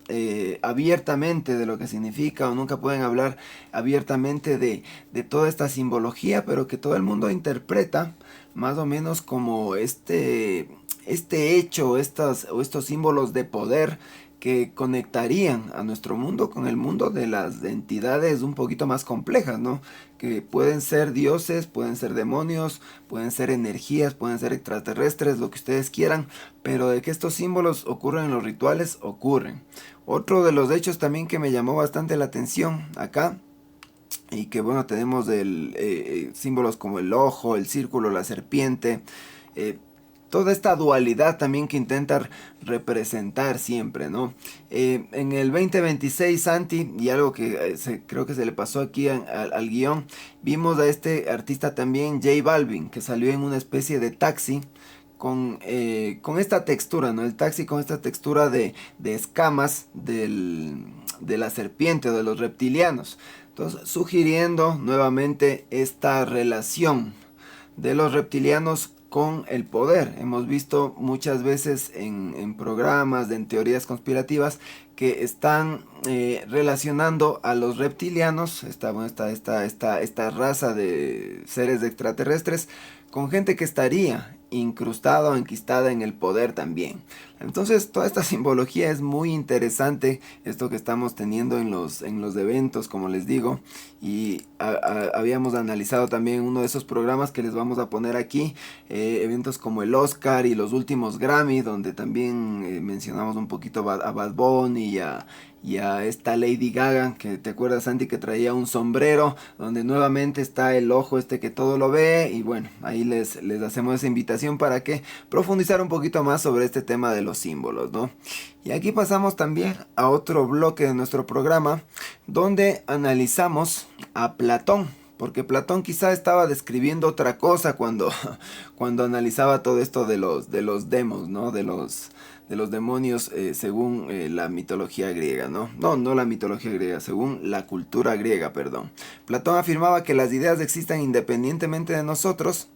abiertamente de lo que significa, o nunca pueden hablar abiertamente de toda esta simbología, pero que todo el mundo interpreta más o menos como este hecho, o estos símbolos de poder que conectarían a nuestro mundo con el mundo de las entidades un poquito más complejas, ¿no? Que pueden ser dioses, pueden ser demonios, pueden ser energías, pueden ser extraterrestres, lo que ustedes quieran, pero de que estos símbolos ocurren en los rituales, ocurren. Otro de los hechos también que me llamó bastante la atención acá, y que bueno, tenemos símbolos como el ojo, el círculo, la serpiente, toda esta dualidad también que intentan representar siempre, ¿no? En el 2026, Santi, y algo que creo que se le pasó aquí al guión, vimos a este artista también, J Balvin, que salió en una especie de taxi con esta textura, ¿no? El taxi con esta textura de escamas de la serpiente o de los reptilianos. Entonces, sugiriendo nuevamente esta relación de los reptilianos con el poder. Hemos visto muchas veces en programas, en teorías conspirativas, que están relacionando a los reptilianos, esta raza de seres extraterrestres, con gente que estaría incrustada o enquistada en el poder también. Entonces toda esta simbología es muy interesante, esto que estamos teniendo en los eventos, como les digo, y habíamos analizado también uno de esos programas que les vamos a poner aquí, eventos como el Oscar y los últimos Grammy, donde también mencionamos un poquito a Bad Bunny y a esta Lady Gaga, que te acuerdas, Santi, que traía un sombrero donde nuevamente está el ojo que todo lo ve. Y bueno, ahí les hacemos esa invitación para que profundizar un poquito más sobre este tema de los símbolos, ¿no? Y aquí pasamos también a otro bloque de nuestro programa, donde analizamos a Platón, porque Platón quizá estaba describiendo otra cosa cuando analizaba todo esto de los demos, ¿no? De los demonios, según la mitología griega, ¿no? No la mitología griega, según la cultura griega, perdón. Platón afirmaba que las ideas existen independientemente de nosotros.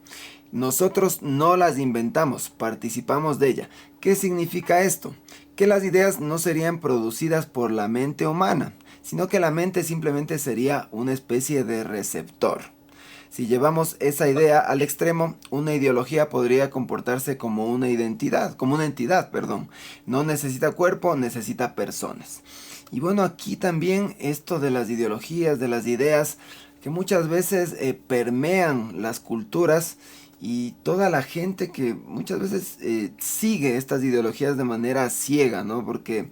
Nosotros no las inventamos, participamos de ella. ¿Qué significa esto? Que las ideas no serían producidas por la mente humana, sino que la mente simplemente sería una especie de receptor. Si llevamos esa idea al extremo, una ideología podría comportarse como una entidad, perdón. No necesita cuerpo, necesita personas. Y bueno, aquí también esto de las ideologías, de las ideas, que muchas veces permean las culturas y toda la gente que muchas veces sigue estas ideologías de manera ciega, ¿no? Porque,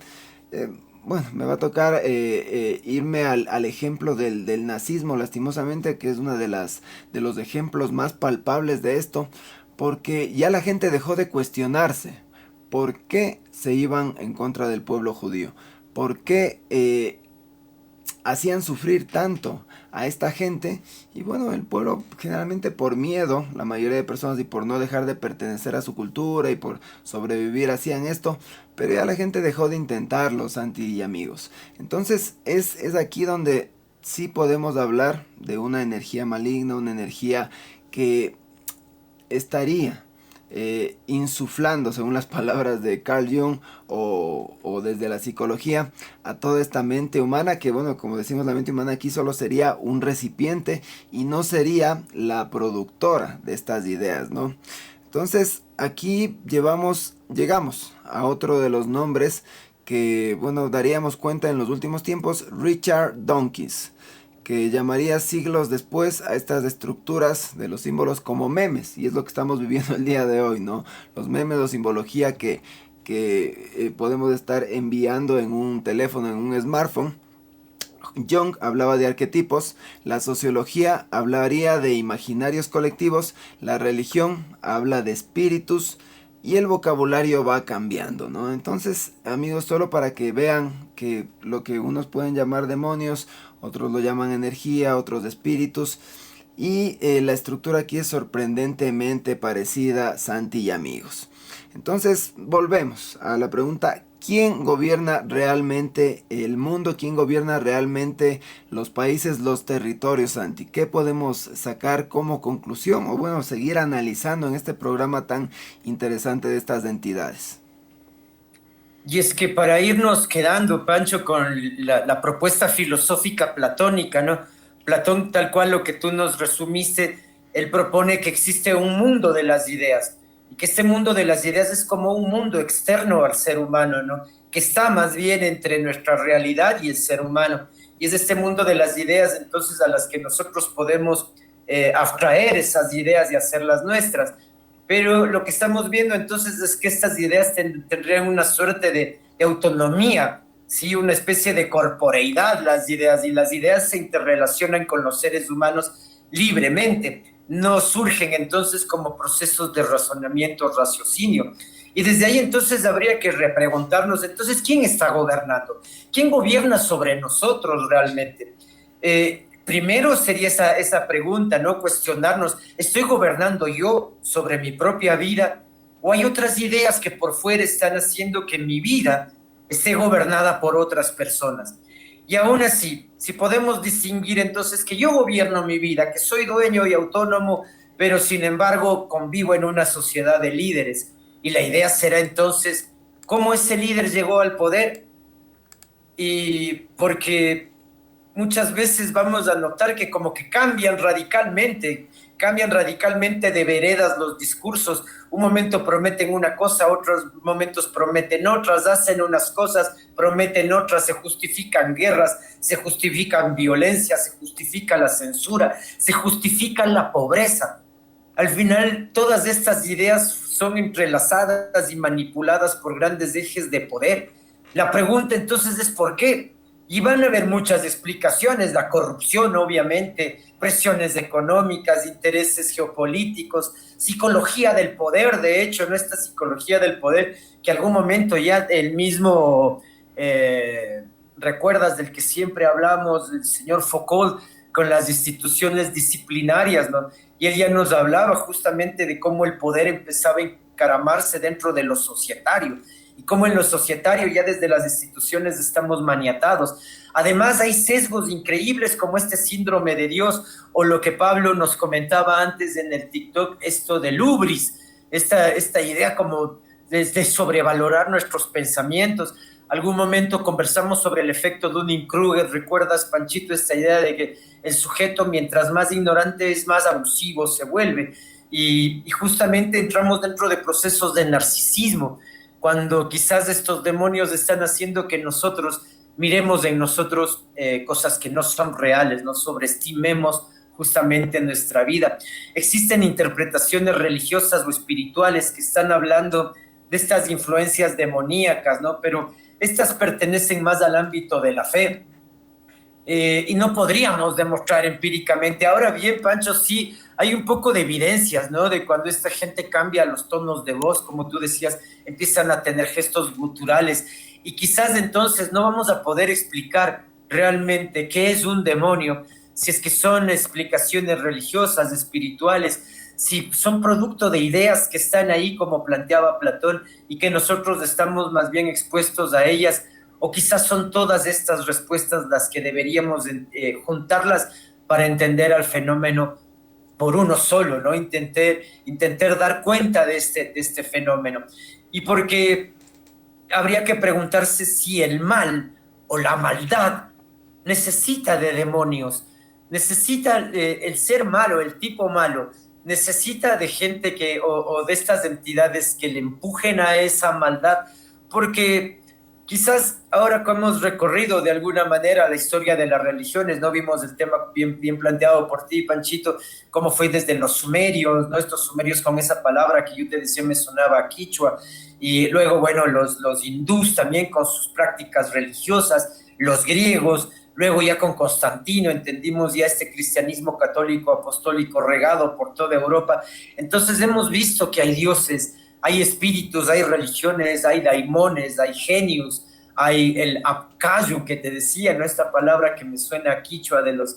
eh, bueno, me va a tocar irme al ejemplo del nazismo, lastimosamente, que es una de los ejemplos más palpables de esto, porque ya la gente dejó de cuestionarse por qué se iban en contra del pueblo judío, por qué hacían sufrir tanto a esta gente. Y bueno, el pueblo generalmente por miedo, la mayoría de personas, y por no dejar de pertenecer a su cultura y por sobrevivir, hacían esto, pero ya la gente dejó de intentarlo, Santi y amigos. Entonces es aquí donde sí podemos hablar de una energía maligna, una energía que estaría insuflando, según las palabras de Carl Jung o desde la psicología, a toda esta mente humana que, bueno, como decimos, la mente humana aquí solo sería un recipiente y no sería la productora de estas ideas, ¿no? Entonces aquí llegamos a otro de los nombres que, bueno, daríamos cuenta en los últimos tiempos, Richard Dawkins, que llamaría siglos después a estas estructuras de los símbolos como memes, y es lo que estamos viviendo el día de hoy, ¿no? Los memes o simbología que podemos estar enviando en un teléfono, en un smartphone. Jung hablaba de arquetipos, la sociología hablaría de imaginarios colectivos, la religión habla de espíritus y el vocabulario va cambiando, ¿no? Entonces, amigos, solo para que vean que lo que unos pueden llamar demonios, otros lo llaman energía, otros espíritus, y la estructura aquí es sorprendentemente parecida, Santi y amigos. Entonces, volvemos a la pregunta: ¿quién gobierna realmente el mundo? ¿Quién gobierna realmente los países, los territorios, Santi? ¿Qué podemos sacar como conclusión o, bueno, seguir analizando en este programa tan interesante de estas entidades? Y es que para irnos quedando, Pancho, con la propuesta filosófica platónica, ¿no? Platón, tal cual lo que tú nos resumiste, él propone que existe un mundo de las ideas y que este mundo de las ideas es como un mundo externo al ser humano, ¿no? Que está más bien entre nuestra realidad y el ser humano. Y es este mundo de las ideas, entonces, a las que nosotros podemos abstraer esas ideas y hacerlas nuestras. Pero lo que estamos viendo entonces es que estas ideas tendrían una suerte de autonomía, ¿sí? Una especie de corporeidad las ideas, y las ideas se interrelacionan con los seres humanos libremente, no surgen entonces como procesos de razonamiento, raciocinio. Y desde ahí entonces habría que repreguntarnos, entonces, ¿quién está gobernando? ¿Quién gobierna sobre nosotros realmente? Primero sería esa pregunta, ¿no? Cuestionarnos, ¿estoy gobernando yo sobre mi propia vida? ¿O hay otras ideas que por fuera están haciendo que mi vida esté gobernada por otras personas? Y aún así, si podemos distinguir entonces que yo gobierno mi vida, que soy dueño y autónomo, pero sin embargo convivo en una sociedad de líderes. Y la idea será entonces cómo ese líder llegó al poder, y porque muchas veces vamos a notar que como que cambian radicalmente de veredas los discursos. Un momento prometen una cosa, otros momentos prometen otras, hacen unas cosas, prometen otras, se justifican guerras, se justifican violencia, se justifica la censura, se justifica la pobreza. Al final, todas estas ideas son entrelazadas y manipuladas por grandes ejes de poder. La pregunta entonces es ¿por qué? Y van a haber muchas explicaciones: la corrupción, obviamente, presiones económicas, intereses geopolíticos, psicología del poder, de hecho, ¿no? Esta psicología del poder que algún momento ya el mismo, recuerdas, del que siempre hablamos, el señor Foucault, con las instituciones disciplinarias, ¿no? Y él ya nos hablaba justamente de cómo el poder empezaba a encaramarse dentro de lo societario, y cómo en lo societario ya desde las instituciones estamos maniatados. Además, hay sesgos increíbles como este síndrome de Dios, o lo que Pablo nos comentaba antes en el TikTok, esto del hubris, esta idea como de sobrevalorar nuestros pensamientos. Algún momento conversamos sobre el efecto Dunning-Kruger. ¿Recuerdas, Panchito, esta idea de que el sujeto, mientras más ignorante es, más abusivo se vuelve? Y justamente entramos dentro de procesos de narcisismo, cuando quizás estos demonios están haciendo que nosotros miremos en nosotros cosas que no son reales, no sobreestimemos justamente nuestra vida. Existen interpretaciones religiosas o espirituales que están hablando de estas influencias demoníacas, ¿no? Pero estas pertenecen más al ámbito de la fe y no podríamos demostrar empíricamente. Ahora bien, Pancho, sí hay un poco de evidencias, ¿no? De cuando esta gente cambia los tonos de voz, como tú decías, empiezan a tener gestos guturales y quizás entonces no vamos a poder explicar realmente qué es un demonio, si es que son explicaciones religiosas, espirituales, si son producto de ideas que están ahí, como planteaba Platón, y que nosotros estamos más bien expuestos a ellas, o quizás son todas estas respuestas las que deberíamos juntarlas para entender al fenómeno por uno solo, ¿no? Intentar dar cuenta de este fenómeno. Y porque habría que preguntarse si el mal o la maldad necesita de demonios, necesita el ser malo, el tipo malo, necesita de gente o de estas entidades que le empujen a esa maldad, porque quizás ahora que hemos recorrido de alguna manera la historia de las religiones, no vimos el tema bien planteado por ti, Panchito, cómo fue desde los sumerios, ¿no? Estos sumerios con esa palabra que yo te decía me sonaba a quichua, y luego, bueno, los hindús también con sus prácticas religiosas, los griegos, luego ya con Constantino entendimos ya este cristianismo católico apostólico regado por toda Europa. Entonces hemos visto que hay dioses, hay espíritus, hay religiones, hay daimones, hay genios, hay el apcayo que te decía, ¿no? Esta palabra que me suena a quichua de los...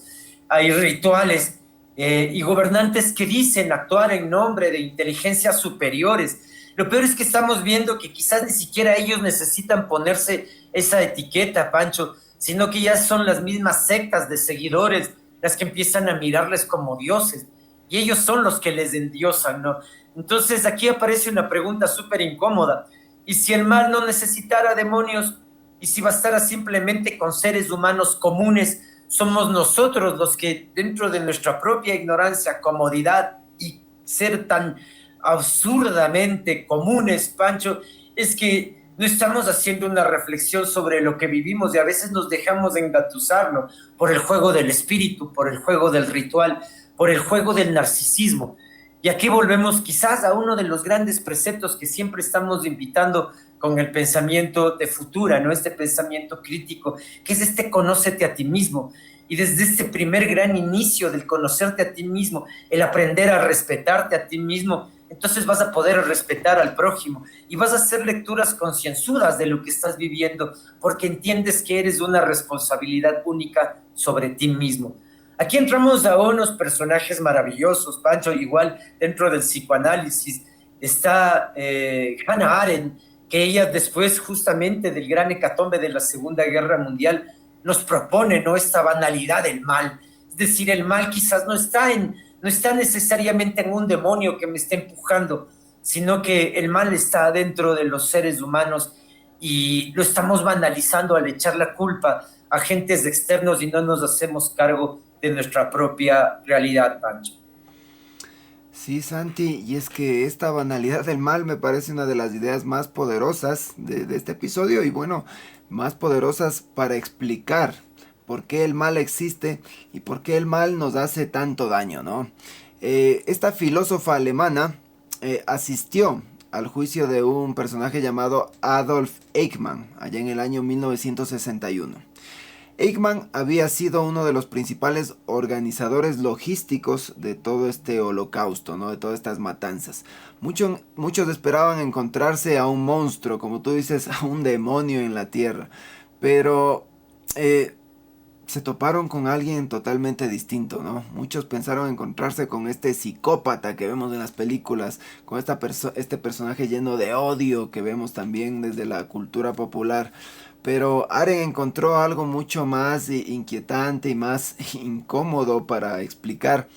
Hay rituales y gobernantes que dicen actuar en nombre de inteligencias superiores. Lo peor es que estamos viendo que quizás ni siquiera ellos necesitan ponerse esa etiqueta, Pancho, sino que ya son las mismas sectas de seguidores las que empiezan a mirarles como dioses. Y ellos son los que les endiosan, ¿no? Entonces aquí aparece una pregunta súper incómoda. ¿Y si el mal no necesitara demonios? ¿Y si bastara simplemente con seres humanos comunes? Somos nosotros los que dentro de nuestra propia ignorancia, comodidad y ser tan absurdamente comunes, Pancho, es que no estamos haciendo una reflexión sobre lo que vivimos y a veces nos dejamos engatusarlo por el juego del espíritu, por el juego del ritual, por el juego del narcisismo. Y aquí volvemos quizás a uno de los grandes preceptos que siempre estamos invitando con el pensamiento de futura, ¿no? Este pensamiento crítico, que es este conócete a ti mismo. Y desde este primer gran inicio del conocerte a ti mismo, el aprender a respetarte a ti mismo, entonces vas a poder respetar al prójimo y vas a hacer lecturas concienzudas de lo que estás viviendo, porque entiendes que eres una responsabilidad única sobre ti mismo. Aquí entramos a unos personajes maravillosos, Pancho, igual dentro del psicoanálisis. Está Hannah Arendt, que ella después justamente del gran hecatombe de la Segunda Guerra Mundial nos propone, ¿no?, esta banalidad del mal. Es decir, el mal quizás no está necesariamente en un demonio que me esté empujando, sino que el mal está dentro de los seres humanos y lo estamos banalizando al echar la culpa a agentes externos y no nos hacemos cargo de nuestra propia realidad, Pancho. Sí, Santi, y es que esta banalidad del mal me parece una de las ideas más poderosas de este episodio y bueno, más poderosas para explicar por qué el mal existe y por qué el mal nos hace tanto daño, ¿no? Esta filósofa alemana asistió al juicio de un personaje llamado Adolf Eichmann, allá en el año 1961. Eichmann había sido uno de los principales organizadores logísticos de todo este holocausto, ¿no? De todas estas matanzas. Muchos esperaban encontrarse a un monstruo, como tú dices, a un demonio en la tierra. Pero se toparon con alguien totalmente distinto, ¿no? Muchos pensaron encontrarse con este psicópata que vemos en las películas, con este personaje lleno de odio que vemos también desde la cultura popular. Pero Arendt encontró algo mucho más inquietante y más incómodo para explicar,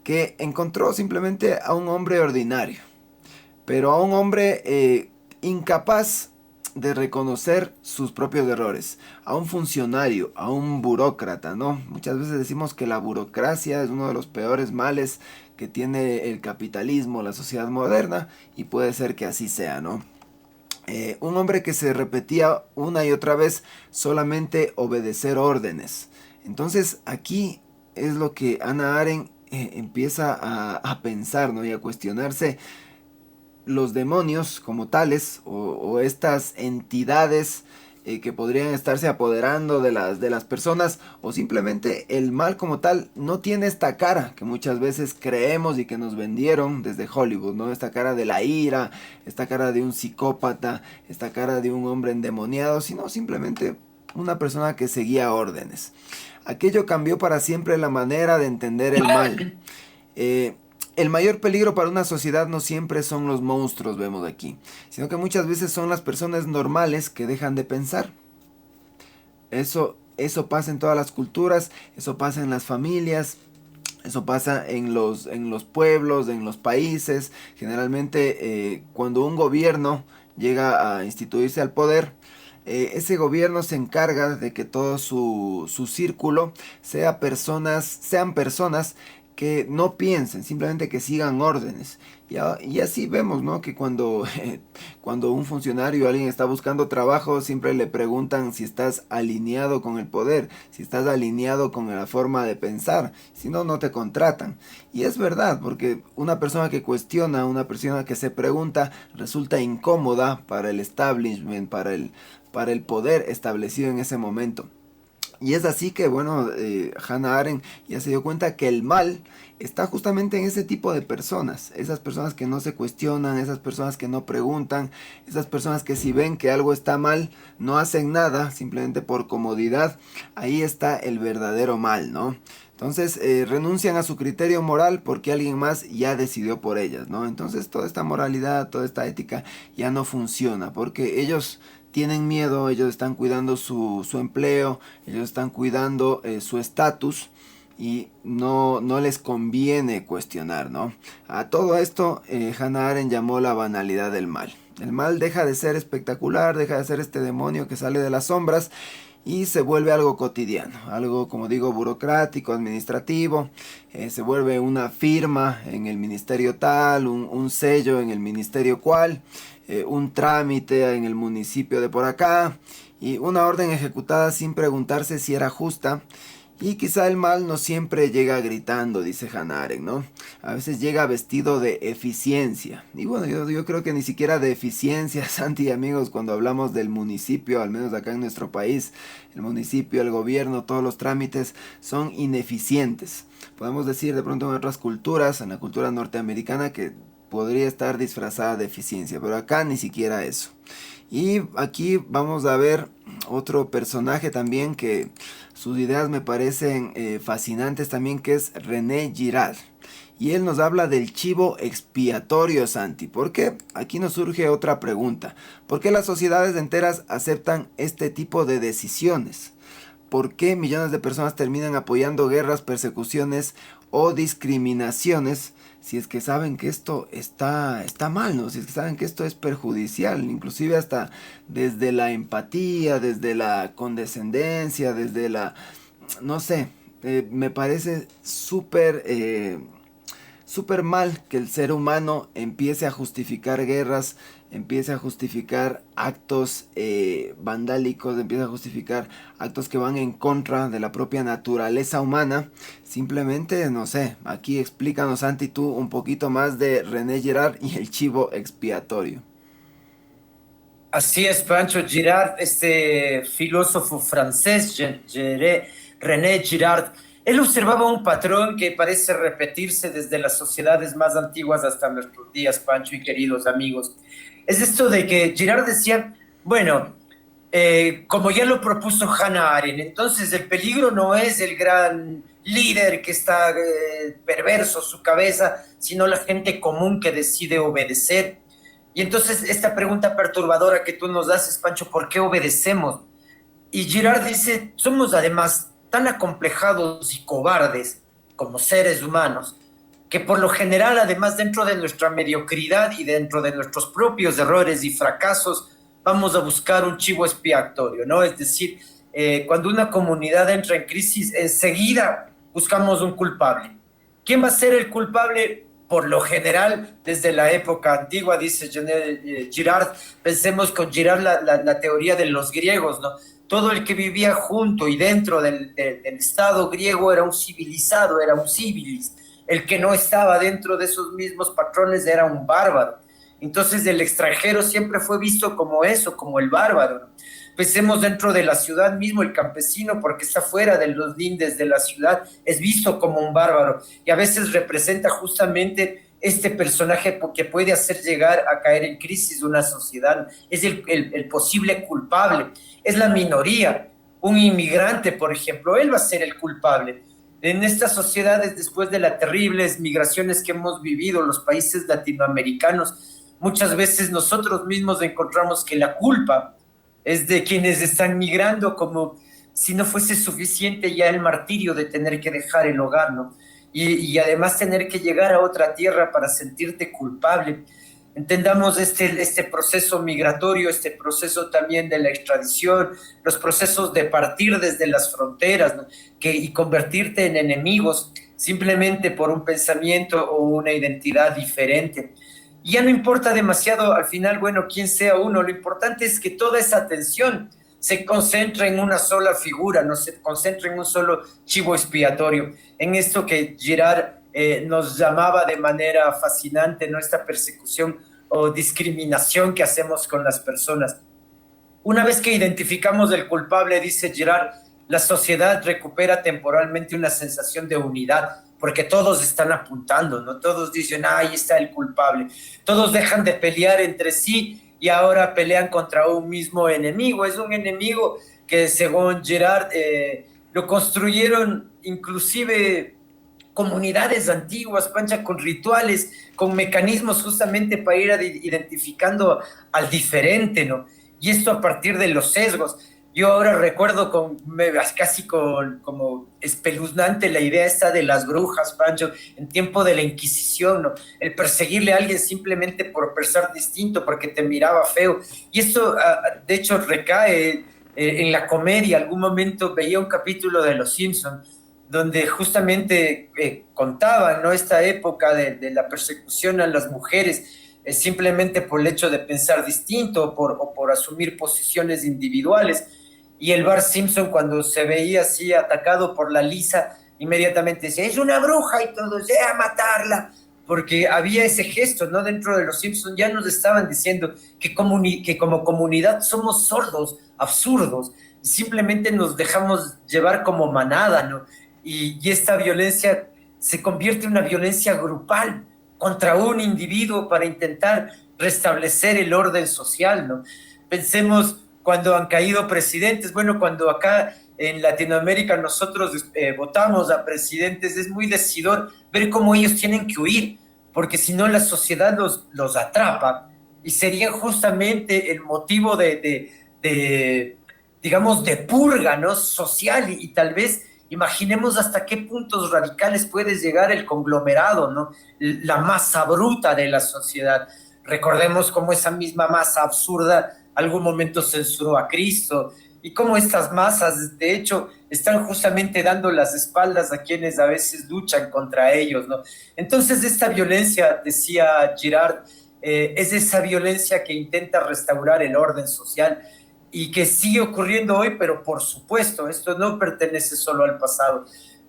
que encontró simplemente a un hombre ordinario, pero a un hombre incapaz de reconocer sus propios errores, a un funcionario, a un burócrata, ¿no? Muchas veces decimos que la burocracia es uno de los peores males que tiene el capitalismo, la sociedad moderna, y puede ser que así sea, ¿no? Un hombre que se repetía una y otra vez solamente obedecer órdenes. Entonces aquí es lo que Hannah Arendt empieza a pensar, ¿no? Y a cuestionarse los demonios como tales o estas entidades que podrían estarse apoderando de las personas o simplemente el mal como tal no tiene esta cara que muchas veces creemos y que nos vendieron desde Hollywood, ¿no? Esta cara de la ira, esta cara de un psicópata, esta cara de un hombre endemoniado, sino simplemente una persona que seguía órdenes. Aquello cambió para siempre la manera de entender el mal. Eh, el mayor peligro para una sociedad no siempre son los monstruos, vemos aquí, sino que muchas veces son las personas normales que dejan de pensar. Eso pasa en todas las culturas, eso pasa en las familias, eso pasa en los pueblos, en los países. Generalmente cuando un gobierno llega a instituirse al poder, ese gobierno se encarga de que todo su círculo sean personas que no piensen, simplemente que sigan órdenes. Y así vemos, ¿no? Que cuando un funcionario o alguien está buscando trabajo, siempre le preguntan si estás alineado con el poder, si estás alineado con la forma de pensar, si no, no te contratan. Y es verdad, porque una persona que cuestiona, una persona que se pregunta, resulta incómoda para el establishment, para el poder establecido en ese momento. Y es así que, bueno, Hannah Arendt ya se dio cuenta que el mal está justamente en ese tipo de personas. Esas personas que no se cuestionan, esas personas que no preguntan, esas personas que si ven que algo está mal, no hacen nada, simplemente por comodidad. Ahí está el verdadero mal, ¿no? Entonces renuncian a su criterio moral porque alguien más ya decidió por ellas, ¿no? Entonces toda esta moralidad, toda esta ética ya no funciona porque ellos tienen miedo, ellos están cuidando su empleo, ellos están cuidando su estatus y no les conviene cuestionar, ¿no? A todo esto Hannah Arendt llamó la banalidad del mal. El mal deja de ser espectacular, deja de ser este demonio que sale de las sombras y se vuelve algo cotidiano, algo como digo burocrático, administrativo, se vuelve una firma en el ministerio tal, un sello en el ministerio cual, un trámite en el municipio de por acá y una orden ejecutada sin preguntarse si era justa. Y quizá el mal no siempre llega gritando, dice Hannah Arendt, ¿no? A veces llega vestido de eficiencia. Y bueno, yo creo que ni siquiera de eficiencia, Santi y amigos, cuando hablamos del municipio, al menos acá en nuestro país, el municipio, el gobierno, todos los trámites son ineficientes. Podemos decir de pronto en otras culturas, en la cultura norteamericana, que podría estar disfrazada de eficiencia, pero acá ni siquiera eso. Y aquí vamos a ver otro personaje también que sus ideas me parecen fascinantes también, que es René Girard. Y él nos habla del chivo expiatorio, Santi. ¿Por qué? Aquí nos surge otra pregunta. ¿Por qué las sociedades enteras aceptan este tipo de decisiones? ¿Por qué millones de personas terminan apoyando guerras, persecuciones o discriminaciones si es que saben que esto está mal, ¿no? Si es que saben que esto es perjudicial, inclusive hasta desde la empatía, desde la condescendencia, desde la, no sé, me parece súper mal que el ser humano empiece a justificar guerras, empiece a justificar actos vandálicos, empiece a justificar actos que van en contra de la propia naturaleza humana. Simplemente, no sé, aquí explícanos, Santi, tú un poquito más de René Girard y el chivo expiatorio. Así es, Pancho Girard, este filósofo francés, René Girard, él observaba un patrón que parece repetirse desde las sociedades más antiguas hasta nuestros días, Pancho y queridos amigos. Es esto de que Girard decía, bueno, como ya lo propuso Hannah Arendt, entonces el peligro no es el gran líder que está perverso su cabeza, sino la gente común que decide obedecer. Y entonces esta pregunta perturbadora que tú nos haces, Pancho, ¿por qué obedecemos? Y Girard dice, somos además tan acomplejados y cobardes como seres humanos, que por lo general, además dentro de nuestra mediocridad y dentro de nuestros propios errores y fracasos, vamos a buscar un chivo expiatorio, ¿no? Es decir, cuando una comunidad entra en crisis, enseguida buscamos un culpable. ¿Quién va a ser el culpable? por lo general, desde la época antigua, dice Girard, pensemos con Girard la teoría de los griegos, ¿no? Todo el que vivía junto y dentro del Estado griego era un civilizado, era un civilis. El que no estaba dentro de esos mismos patrones era un bárbaro. Entonces el extranjero siempre fue visto como eso, como el bárbaro, ¿no? Pensemos dentro de la ciudad mismo, el campesino, porque está fuera de los lindes de la ciudad, es visto como un bárbaro y a veces representa justamente este personaje que puede hacer llegar a caer en crisis una sociedad. Es el posible culpable, es la minoría. Un inmigrante, por ejemplo, él va a ser el culpable. En estas sociedades, después de las terribles migraciones que hemos vivido, los países latinoamericanos, muchas veces nosotros mismos encontramos que la culpa es de quienes están migrando, como si no fuese suficiente ya el martirio de tener que dejar el hogar, ¿no? Y además tener que llegar a otra tierra para sentirte culpable. Entendamos este proceso migratorio, este proceso también de la extradición, los procesos de partir desde las fronteras, ¿no? Y convertirte en enemigos simplemente por un pensamiento o una identidad diferente. Y ya no importa demasiado al final, bueno, quién sea uno, lo importante es que toda esa atención se concentra en una sola figura, no se concentra en un solo chivo expiatorio, en esto que Girard nos llamaba de manera fascinante, ¿no? Esta persecución o discriminación que hacemos con las personas. Una vez que identificamos el culpable, dice Girard, la sociedad recupera temporalmente una sensación de unidad, porque todos están apuntando, ¿no? Todos dicen, ah, ahí está el culpable. Todos dejan de pelear entre sí y ahora pelean contra un mismo enemigo. Es un enemigo que, según Girard, lo construyeron inclusive comunidades antiguas, Pancha, con rituales, con mecanismos justamente para ir identificando al diferente, ¿no? Y esto a partir de los sesgos. Yo ahora recuerdo casi como espeluznante la idea esta de las brujas, Pancho, en tiempo de la Inquisición, ¿no? El perseguirle a alguien simplemente por pensar distinto, porque te miraba feo. Y esto, de hecho, recae en la comedia. Algún momento veía un capítulo de Los Simpsons donde justamente contaban, ¿no? Esta época de la persecución a las mujeres, simplemente por el hecho de pensar distinto o por asumir posiciones individuales. Y el Bart Simpson, cuando se veía así atacado por la Lisa, inmediatamente decía, es una bruja, y todos, a matarla, porque había ese gesto, ¿no? Dentro de los Simpsons ya nos estaban diciendo que como comunidad somos sordos, absurdos, y simplemente nos dejamos llevar como manada, ¿no? Y esta violencia se convierte en una violencia grupal contra un individuo para intentar restablecer el orden social, ¿no? Pensemos cuando han caído presidentes, bueno, cuando acá en Latinoamérica nosotros votamos a presidentes, es muy decidor ver cómo ellos tienen que huir, porque si no la sociedad los atrapa y sería justamente el motivo digamos, de purga, ¿no? Social y tal vez imaginemos hasta qué puntos radicales puede llegar el conglomerado, ¿no? La masa bruta de la sociedad. Recordemos cómo esa misma masa absurda algún momento censuró a Cristo y cómo estas masas, de hecho, están justamente dando las espaldas a quienes a veces luchan contra ellos, ¿no? Entonces, esta violencia, decía Girard, es esa violencia que intenta restaurar el orden social y que sigue ocurriendo hoy, pero por supuesto, esto no pertenece solo al pasado.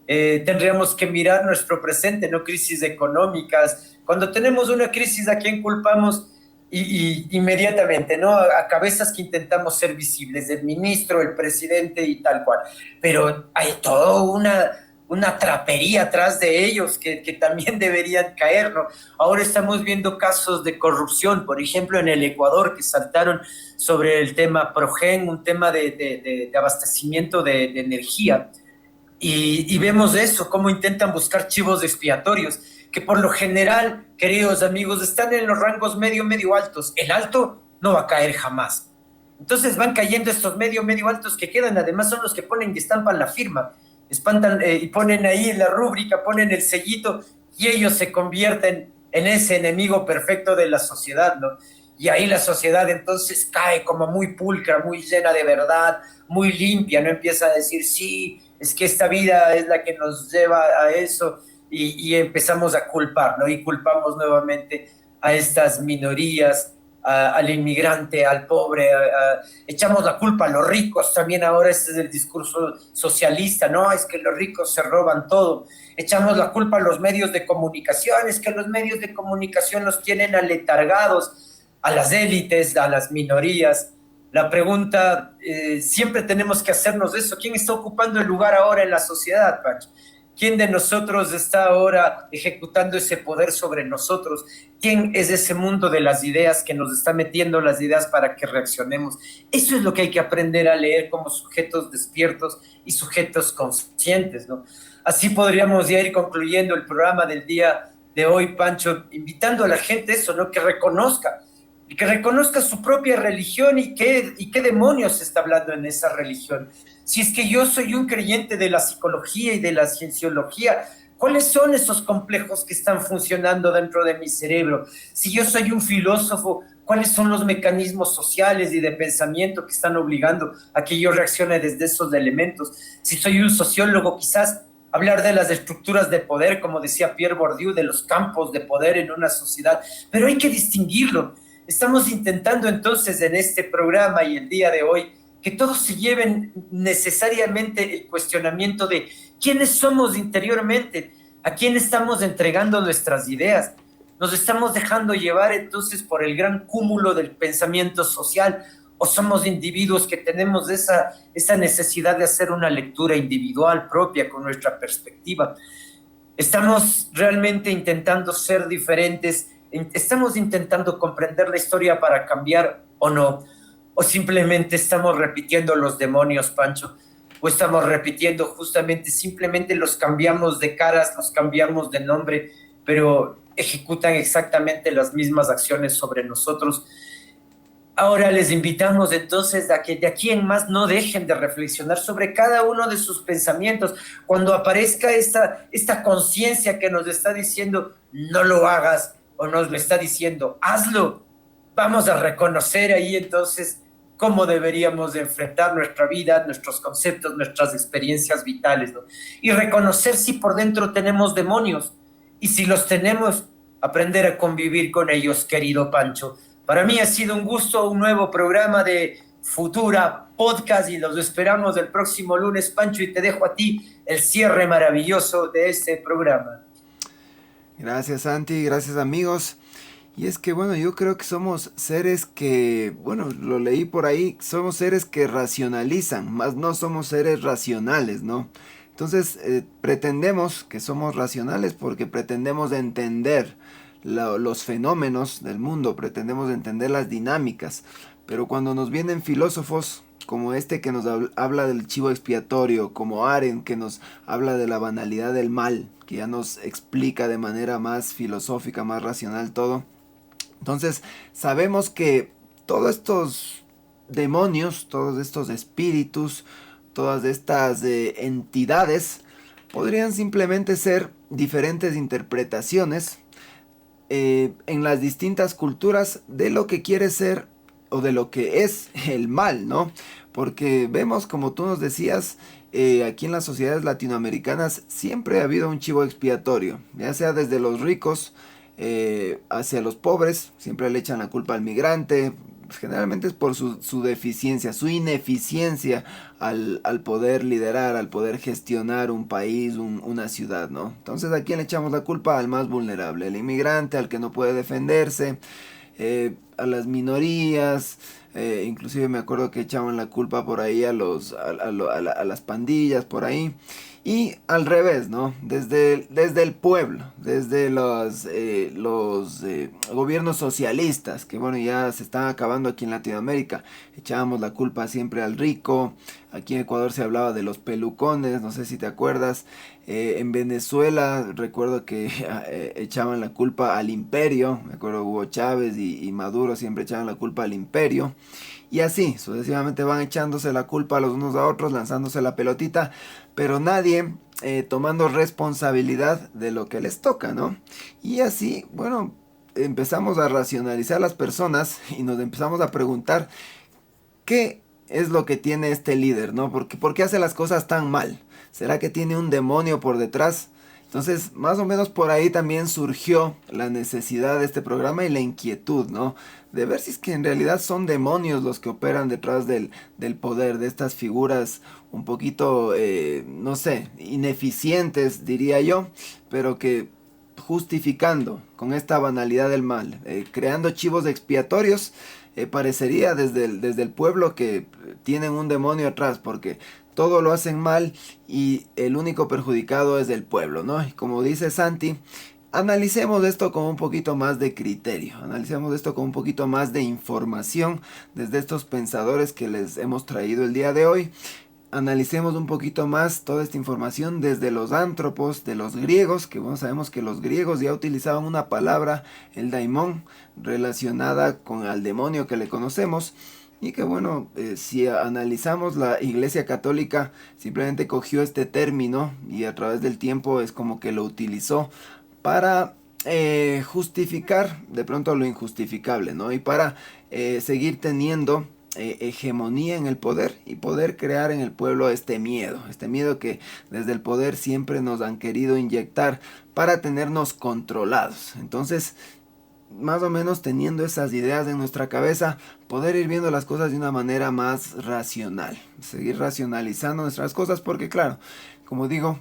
Tendríamos que mirar nuestro presente, no crisis económicas. Cuando tenemos una crisis, ¿a quién culpamos? Inmediatamente, ¿no? A cabezas que intentamos ser visibles, el ministro, el presidente y tal cual. Pero hay toda una trapería atrás de ellos que también deberían caer, ¿no? Ahora estamos viendo casos de corrupción, por ejemplo, en el Ecuador, que saltaron sobre el tema Progen, un tema de abastecimiento de energía. Y vemos eso, cómo intentan buscar chivos expiatorios, que por lo general, queridos amigos, están en los rangos medio altos. El alto no va a caer jamás. Entonces van cayendo estos medio altos que quedan, además son los que ponen y estampan la firma, espantan y ponen ahí la rúbrica, ponen el sellito y ellos se convierten en ese enemigo perfecto de la sociedad, ¿no? Y ahí la sociedad entonces cae como muy pulcra, muy llena de verdad, muy limpia, no empieza a decir, sí, es que esta vida es la que nos lleva a eso, y empezamos a culpar, ¿no? Y culpamos nuevamente a estas minorías, al inmigrante, al pobre, echamos la culpa a los ricos, también ahora este es el discurso socialista, no, es que los ricos se roban todo, echamos la culpa a los medios de comunicación, es que los medios de comunicación los tienen aletargados, a las élites, a las minorías. La pregunta, siempre tenemos que hacernos eso, ¿quién está ocupando el lugar ahora en la sociedad, Pancho? ¿Quién de nosotros está ahora ejecutando ese poder sobre nosotros? ¿Quién es ese mundo de las ideas que nos está metiendo las ideas para que reaccionemos? Eso es lo que hay que aprender a leer como sujetos despiertos y sujetos conscientes, ¿no? Así podríamos ya ir concluyendo el programa del día de hoy, Pancho, invitando a la gente eso, ¿no? Que reconozca su propia religión y qué demonios se está hablando en esa religión. Si es que yo soy un creyente de la psicología y de la cienciología, ¿cuáles son esos complejos que están funcionando dentro de mi cerebro? Si yo soy un filósofo, ¿cuáles son los mecanismos sociales y de pensamiento que están obligando a que yo reaccione desde esos elementos? Si soy un sociólogo, quizás hablar de las estructuras de poder, como decía Pierre Bourdieu, de los campos de poder en una sociedad, pero hay que distinguirlo. Estamos intentando entonces en este programa y el día de hoy que todos se lleven necesariamente el cuestionamiento de quiénes somos interiormente, a quién estamos entregando nuestras ideas. Nos estamos dejando llevar entonces por el gran cúmulo del pensamiento social o somos individuos que tenemos esa necesidad de hacer una lectura individual propia con nuestra perspectiva. Estamos realmente intentando ser diferentes, estamos intentando comprender la historia para cambiar o no, o simplemente estamos repitiendo los demonios, Pancho, o estamos repitiendo justamente, simplemente los cambiamos de caras, los cambiamos de nombre, pero ejecutan exactamente las mismas acciones sobre nosotros. Ahora les invitamos entonces a que de aquí en más no dejen de reflexionar sobre cada uno de sus pensamientos. Cuando aparezca esta conciencia que nos está diciendo no lo hagas o nos lo está diciendo hazlo, vamos a reconocer ahí entonces cómo deberíamos de enfrentar nuestra vida, nuestros conceptos, nuestras experiencias vitales, ¿no? Y reconocer si por dentro tenemos demonios y si los tenemos, aprender a convivir con ellos, querido Pancho. Para mí ha sido un gusto, un nuevo programa de Futura Podcast y los esperamos el próximo lunes, Pancho, y te dejo a ti el cierre maravilloso de este programa. Gracias, Santi, gracias, amigos. Y es que, bueno, yo creo que somos seres que, bueno, lo leí por ahí, somos seres que racionalizan, más no somos seres racionales, ¿no? Entonces, pretendemos que somos racionales porque pretendemos entender los fenómenos del mundo, pretendemos entender las dinámicas, pero cuando nos vienen filósofos como este que nos habla del chivo expiatorio, como Arendt que nos habla de la banalidad del mal, que ya nos explica de manera más filosófica, más racional todo, entonces sabemos que todos estos demonios, todos estos espíritus, todas estas entidades podrían simplemente ser diferentes interpretaciones en las distintas culturas de lo que quiere ser o de lo que es el mal, ¿no? Porque vemos, como tú nos decías, aquí en las sociedades latinoamericanas siempre ha habido un chivo expiatorio, ya sea desde los ricos hacia los pobres, siempre le echan la culpa al migrante, pues generalmente es por su deficiencia, su ineficiencia al poder liderar, al poder gestionar un país, una ciudad, ¿no? Entonces, ¿a quién le echamos la culpa? Al más vulnerable, al inmigrante, al que no puede defenderse, a las minorías, inclusive me acuerdo que echaban la culpa por ahí a las pandillas, por ahí. Y al revés, ¿no? Desde el pueblo, desde los gobiernos socialistas, que bueno, ya se están acabando aquí en Latinoamérica. Echábamos la culpa siempre al rico. Aquí en Ecuador se hablaba de los pelucones, no sé si te acuerdas. En Venezuela recuerdo que echaban la culpa al imperio. Me acuerdo Hugo Chávez y Maduro siempre echaban la culpa al imperio. Y así, sucesivamente van echándose la culpa los unos a otros, lanzándose la pelotita, pero nadie tomando responsabilidad de lo que les toca, ¿no? Y así, bueno, empezamos a racionalizar las personas y nos empezamos a preguntar qué es lo que tiene este líder, ¿no? ¿Por qué hace las cosas tan mal? ¿Será que tiene un demonio por detrás? Entonces, más o menos por ahí también surgió la necesidad de este programa y la inquietud, ¿no? De ver si es que en realidad son demonios los que operan detrás del poder, de estas figuras un poquito, no sé, ineficientes, diría yo, pero que justificando con esta banalidad del mal, creando chivos expiatorios, parecería desde el pueblo que tienen un demonio atrás, porque todo lo hacen mal y el único perjudicado es el pueblo, ¿no? Y como dice Santi, analicemos esto con un poquito más de criterio, analicemos esto con un poquito más de información desde estos pensadores que les hemos traído el día de hoy. Analicemos un poquito más toda esta información desde los ántropos, de los griegos, que bueno, sabemos que los griegos ya utilizaban una palabra, el daimon, relacionada con el demonio que le conocemos. Y que bueno, si analizamos, la Iglesia Católica simplemente cogió este término y a través del tiempo es como que lo utilizó para justificar de pronto lo injustificable, ¿no? Y para seguir teniendo hegemonía en el poder y poder crear en el pueblo este miedo que desde el poder siempre nos han querido inyectar para tenernos controlados. Entonces, más o menos teniendo esas ideas en nuestra cabeza, poder ir viendo las cosas de una manera más racional, seguir racionalizando nuestras cosas, porque claro, como digo,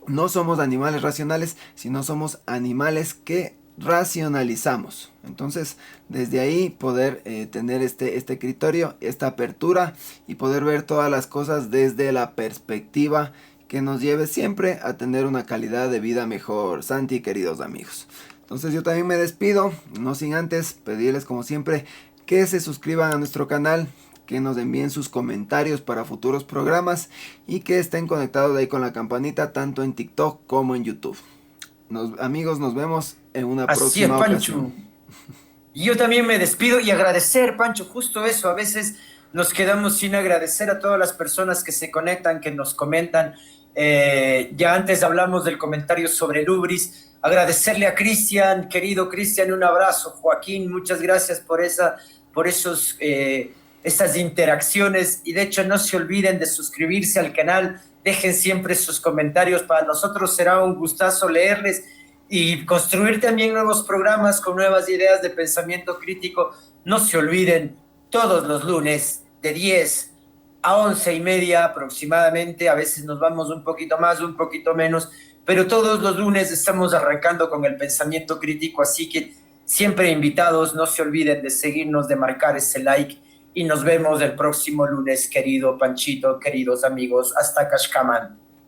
no somos animales racionales, sino somos animales que racionalizamos. Entonces, desde ahí poder tener este criterio, esta apertura y poder ver todas las cosas desde la perspectiva que nos lleve siempre a tener una calidad de vida mejor. Santi, queridos amigos. Entonces yo también me despido, no sin antes pedirles como siempre que se suscriban a nuestro canal, que nos envíen sus comentarios para futuros programas y que estén conectados ahí con la campanita tanto en TikTok como en YouTube. Amigos, nos vemos en una Así es, próxima Pancho. ocasión. Y yo también me despido y agradecer, Pancho, justo eso. A veces nos quedamos sin agradecer a todas las personas que se conectan, que nos comentan. Ya antes hablamos del comentario sobre el Ubris. Agradecerle a Cristian, querido Cristian, un abrazo. Joaquín, muchas gracias por esas interacciones. Y de hecho, no se olviden de suscribirse al canal. Dejen siempre sus comentarios. Para nosotros será un gustazo leerles y construir también nuevos programas con nuevas ideas de pensamiento crítico. No se olviden, todos los lunes de 10 a 11:30 aproximadamente, a veces nos vamos un poquito más, un poquito menos, pero todos los lunes estamos arrancando con el pensamiento crítico, así que siempre invitados, no se olviden de seguirnos, de marcar ese like y nos vemos el próximo lunes, querido Panchito, queridos amigos, hasta Kashkaman.